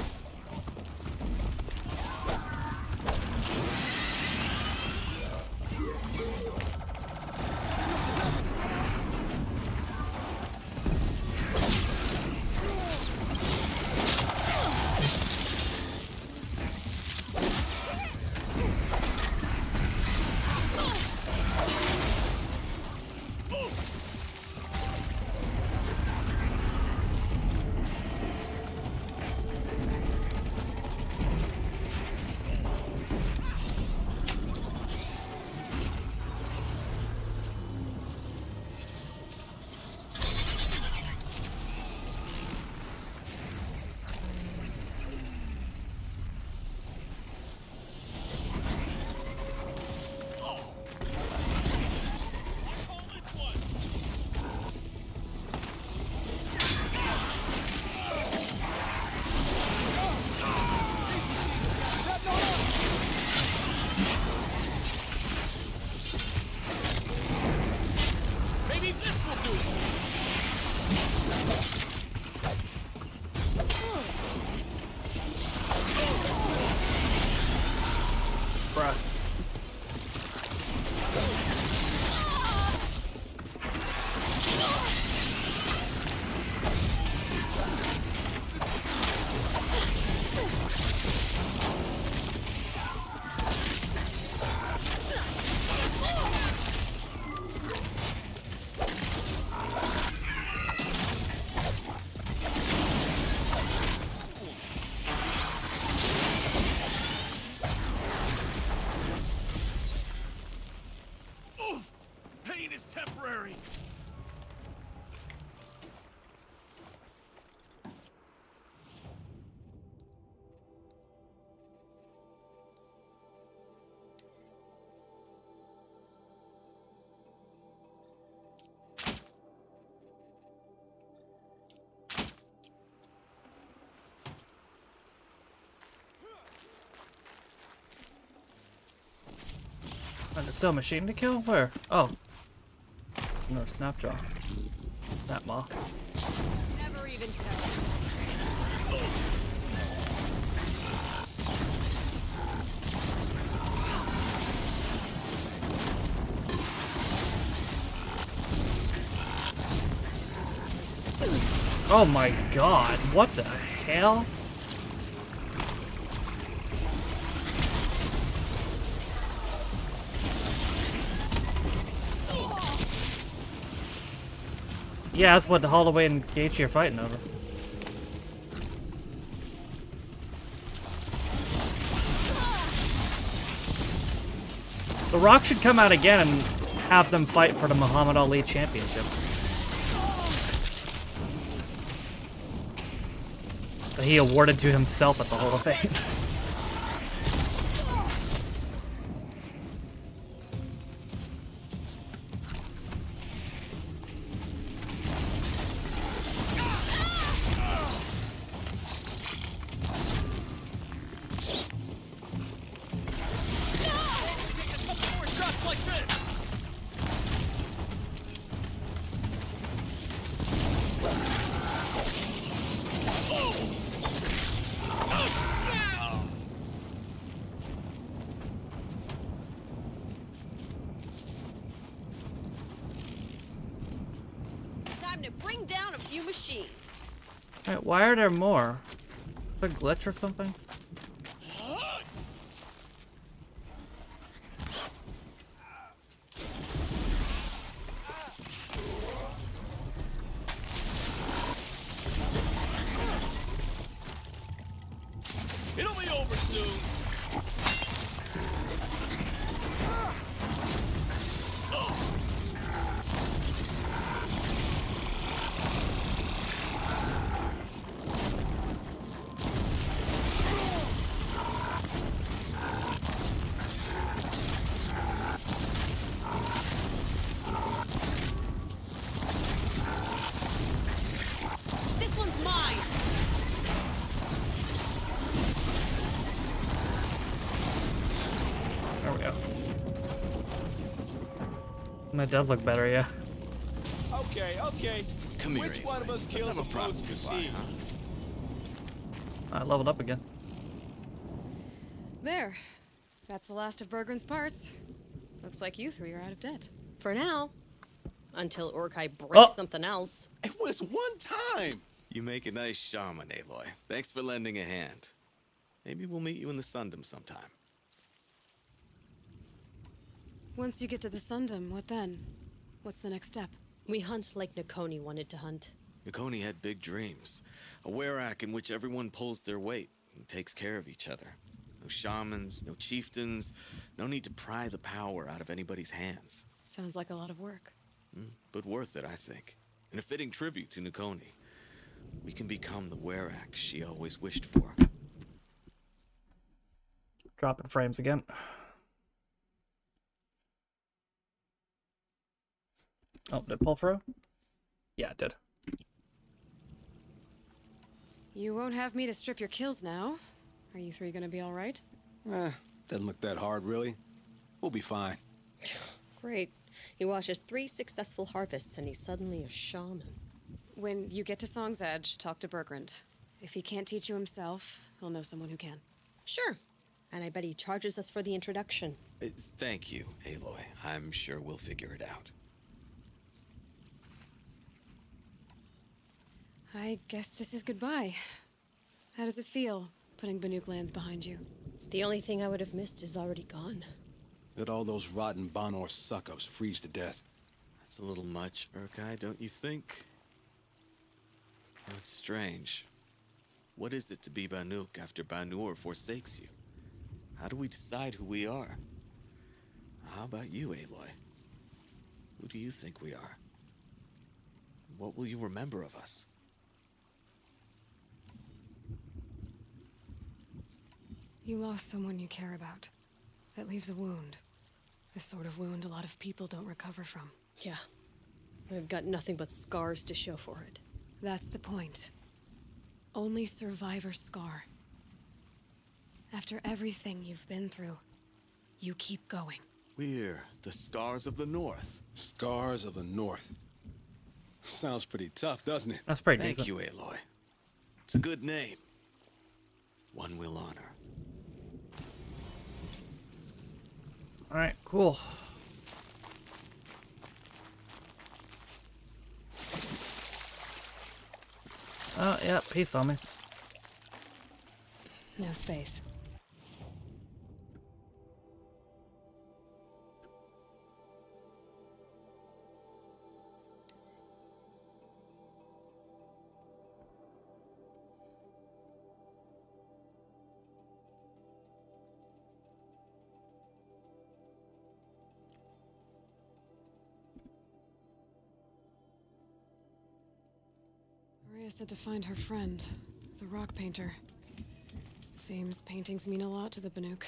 [SPEAKER 16] temporary.
[SPEAKER 1] And there's still a machine to kill? Where? Oh. No, Snapjaw. Snapmaw.
[SPEAKER 13] Never even tell.
[SPEAKER 1] Oh my god, what the hell? Yeah, that's what Holloway and Gaethje are fighting over. The Rock should come out again and have them fight for the Muhammad Ali Championship. That he awarded to himself at the Hall of Fame.
[SPEAKER 13] Time to bring down a few machines.
[SPEAKER 1] Alright, why are there more? A glitch or something?
[SPEAKER 16] It'll be over soon.
[SPEAKER 13] This one's mine.
[SPEAKER 1] There we go. That does look better, yeah.
[SPEAKER 16] Okay.
[SPEAKER 15] Come here,
[SPEAKER 16] Which one of us killed the most machines?
[SPEAKER 1] I leveled up again.
[SPEAKER 2] There. That's the last of Bergren's parts. Looks like you three are out of debt.
[SPEAKER 13] For now. Until Urkai breaks
[SPEAKER 1] Oh.
[SPEAKER 13] something else.
[SPEAKER 14] It was one time.
[SPEAKER 15] You make a nice shaman, Aloy. Thanks for lending a hand. Maybe we'll meet you in the Sundom sometime.
[SPEAKER 2] Once you get to the Sundom, what then? What's the next step?
[SPEAKER 13] We hunt like Nakoni wanted to hunt.
[SPEAKER 15] Nakoni had big dreams. A werak in which everyone pulls their weight and takes care of each other. No shamans, no chieftains, no need to pry the power out of anybody's hands.
[SPEAKER 2] Sounds like a lot of work.
[SPEAKER 15] But worth it, I think. And a fitting tribute to Nakoni. We can become the werak she always wished for.
[SPEAKER 1] Dropping frames again. Oh, did it pull through? Yeah, it did.
[SPEAKER 2] You won't have me to strip your kills now. Are you three gonna be alright?
[SPEAKER 14] Doesn't look that hard, really. We'll be fine.
[SPEAKER 13] Great. He watches 3 successful harvests and he's suddenly a shaman.
[SPEAKER 2] When you get to Song's Edge, talk to Bergrand. If he can't teach you himself, he'll know someone who can.
[SPEAKER 13] Sure. And I bet he charges us for the introduction.
[SPEAKER 15] Thank you, Aloy. I'm sure we'll figure it out.
[SPEAKER 2] I guess this is goodbye. How does it feel, putting Banuk lands behind you?
[SPEAKER 13] The only thing I would have missed is already gone.
[SPEAKER 14] Let all those rotten Banor suck-ups freeze to death.
[SPEAKER 15] That's a little much, Urkai, don't you think? Oh, it's strange. What is it to be Banuk after Banur forsakes you? How do we decide who we are? How about you, Aloy? Who do you think we are? What will you remember of us?
[SPEAKER 2] You lost someone you care about. That leaves a wound. The sort of wound a lot of people don't recover from.
[SPEAKER 13] Yeah. I've got nothing but scars to show for it.
[SPEAKER 2] That's the point. Only survivor's scar. After everything you've been through, you keep going.
[SPEAKER 15] We're the Scars of the North.
[SPEAKER 14] Scars of the North. Sounds pretty tough, doesn't it?
[SPEAKER 1] That's pretty
[SPEAKER 15] Thank
[SPEAKER 1] decent.
[SPEAKER 15] you, Aloy. It's a good name. One we'll honor.
[SPEAKER 1] Alright, cool. Oh, yeah, peace, homies.
[SPEAKER 2] No space. Maria said to find her friend, the rock painter. Seems paintings mean a lot to the Banuk.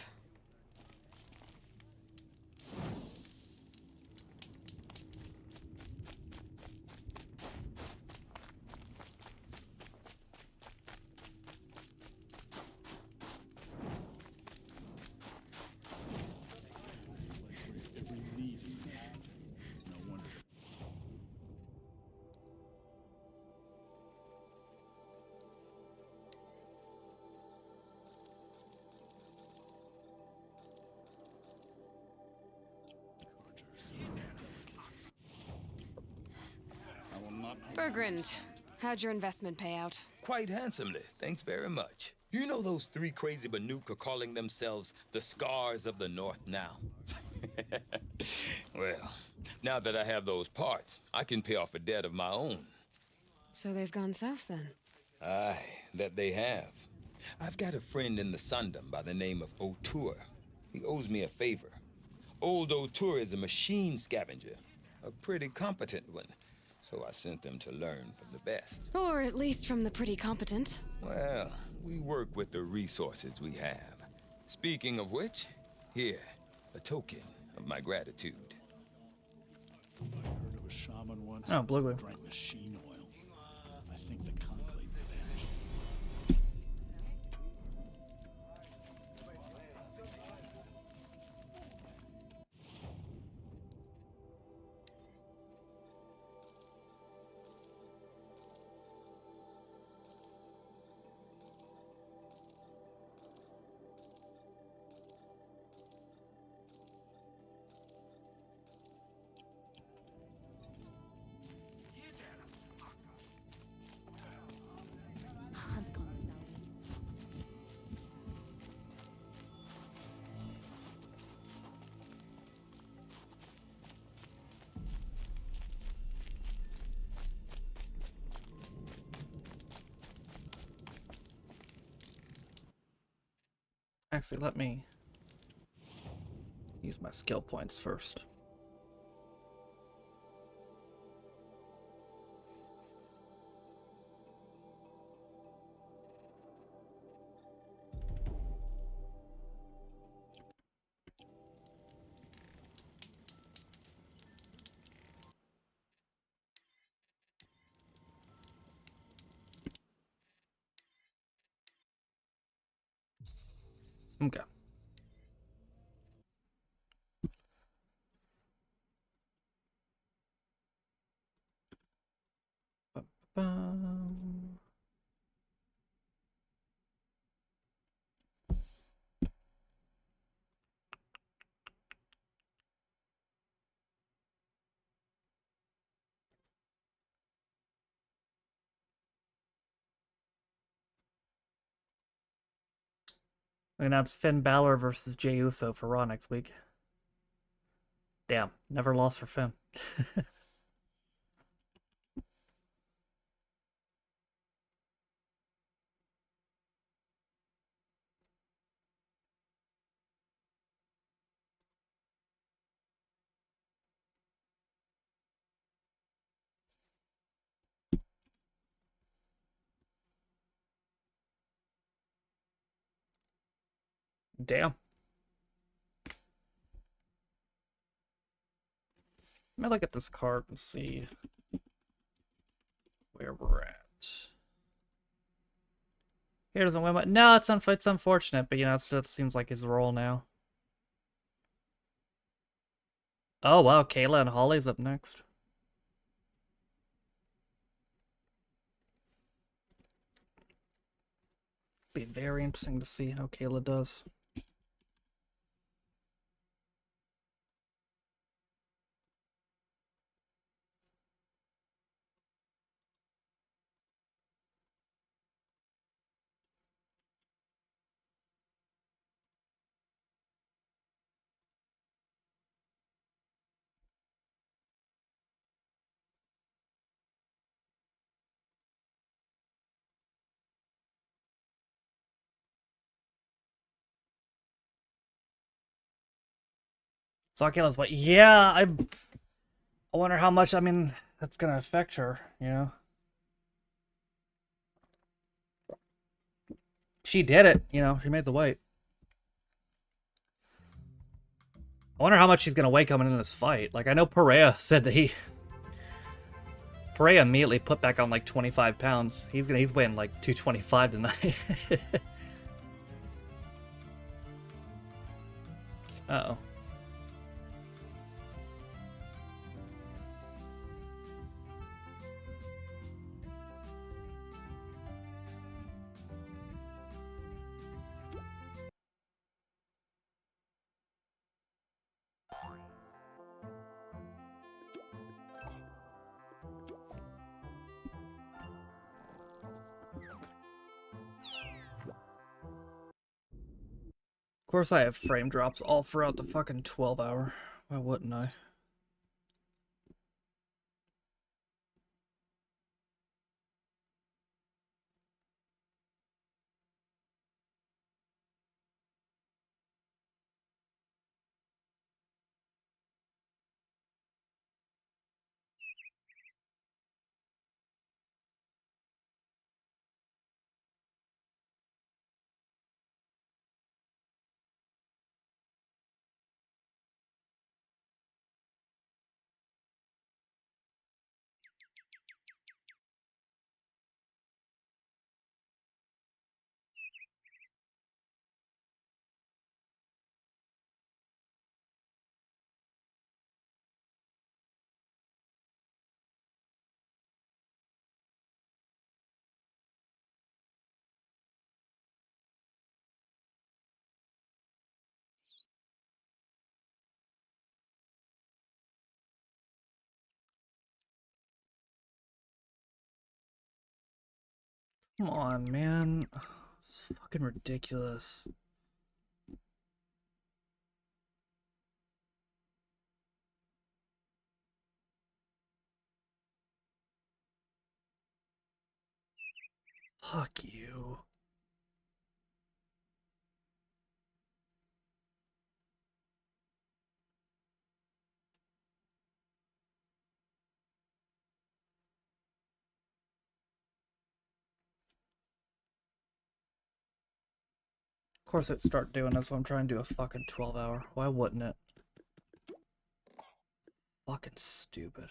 [SPEAKER 11] Every lead in that. No wonder. I will not.
[SPEAKER 2] Bergrand, how'd your investment pay out?
[SPEAKER 6] Quite handsomely, thanks very much. You know those three crazy Banuk are calling themselves the Scars of the North now? Well, now that I have those parts, I can pay off a debt of my own.
[SPEAKER 2] So they've gone south then?
[SPEAKER 6] Aye, that they have. I've got a friend in the Sundom by the name of O'Toole. He owes me a favor. Old O'Toole is a machine scavenger, a pretty competent one. So I sent them to learn from the best.
[SPEAKER 2] Or at least from the pretty competent.
[SPEAKER 6] Well, we work with the resources we have. Speaking of which, here, a token of my gratitude.
[SPEAKER 11] I heard of a shaman once.
[SPEAKER 1] Oh, blue whale.
[SPEAKER 11] Drank machine oil. I think the conclave vanished.
[SPEAKER 1] Actually, let me use my skill points first. Okay. Ba-bum. And that's Finn Balor versus Jey Uso for Raw next week. Damn, never lost for Finn. Damn. Let me look at this card and see where we're at. He doesn't win. No, it's unfortunate, but you know, that seems like his role now. Oh wow, Kayla and Holly's up next. Be very interesting to see how Kayla does. So Kayla's what? Yeah, I wonder how much. I mean, that's gonna affect her. You know. She did it. You know, she made the weight. I wonder how much she's gonna weigh coming into this fight. Like, I know Perea said that Perea immediately put back on like 25 pounds. He's weighing like 225 tonight. Uh-oh. Of course I have frame drops all throughout the fucking 12 hour. Why wouldn't I? Come on, man. It's fucking ridiculous. Fuck you. Of course it'd start doing this when I'm trying to do a fucking 12 hour. Why wouldn't it? Fucking stupid.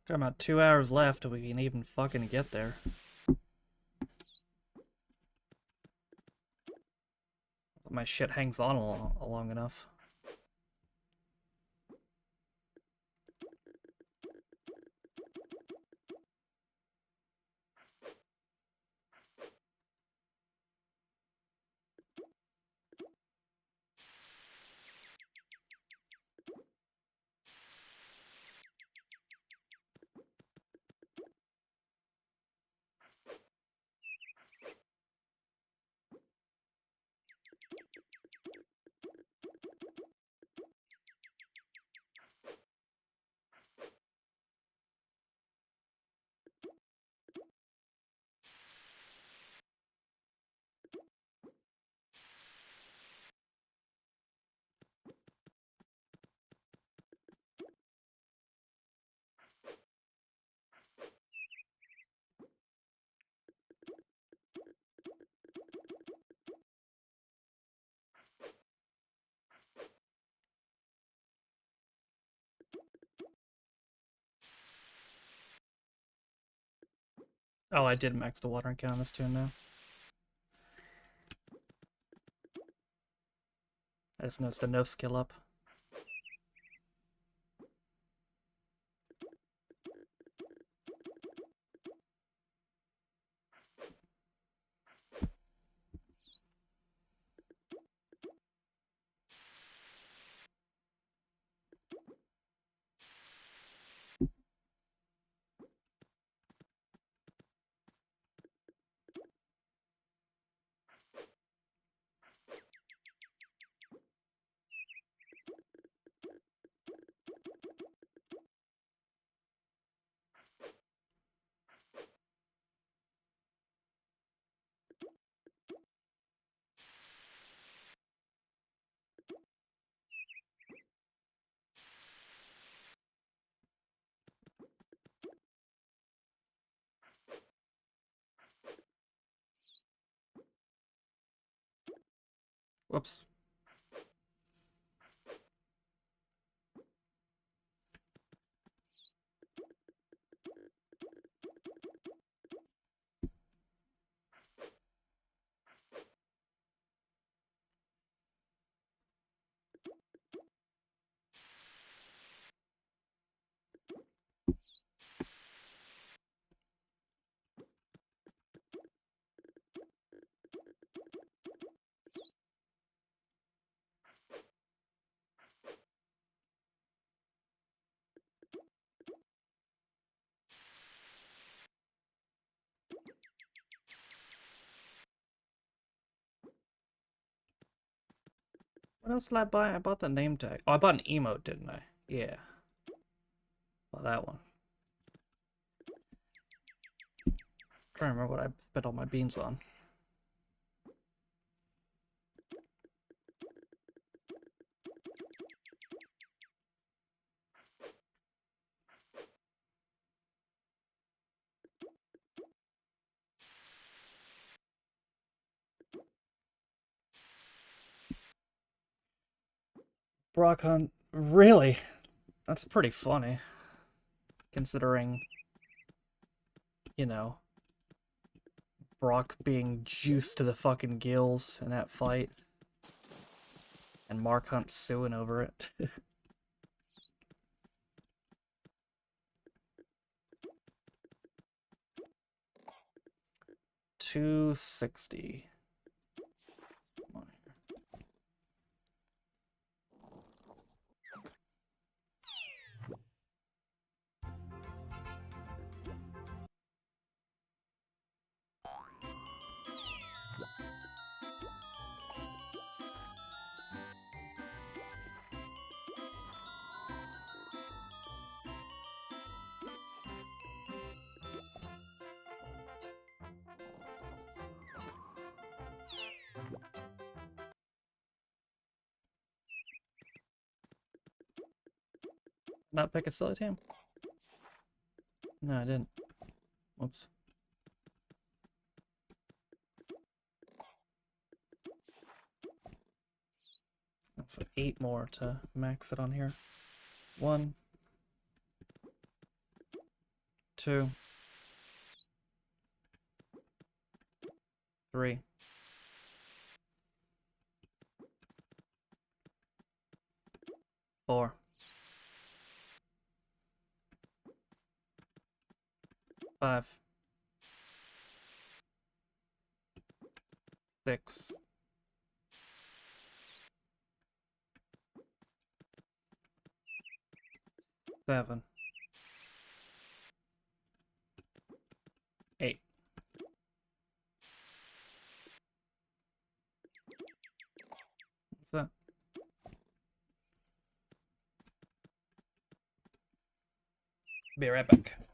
[SPEAKER 1] Got about 2 hours left till we can even fucking get there. My shit hangs on long enough. Oh, I did max the watering can on this tune now. I just noticed a no skill up. Whoops. What else did I buy? I bought the name tag. Oh, I bought an emote, didn't I? Yeah. Well, that one. I'm trying to remember what I spent all my beans on. Brock Hunt, really? That's pretty funny. Considering, you know, Brock being juiced to the fucking gills in that fight. And Mark Hunt suing over it. 260. Come on here. Not pick a silly team? No, I didn't. Whoops. So 8 more to max it on here. 1, 2, 3, 4, 5, 6, 7, 8. What's that? Be right back.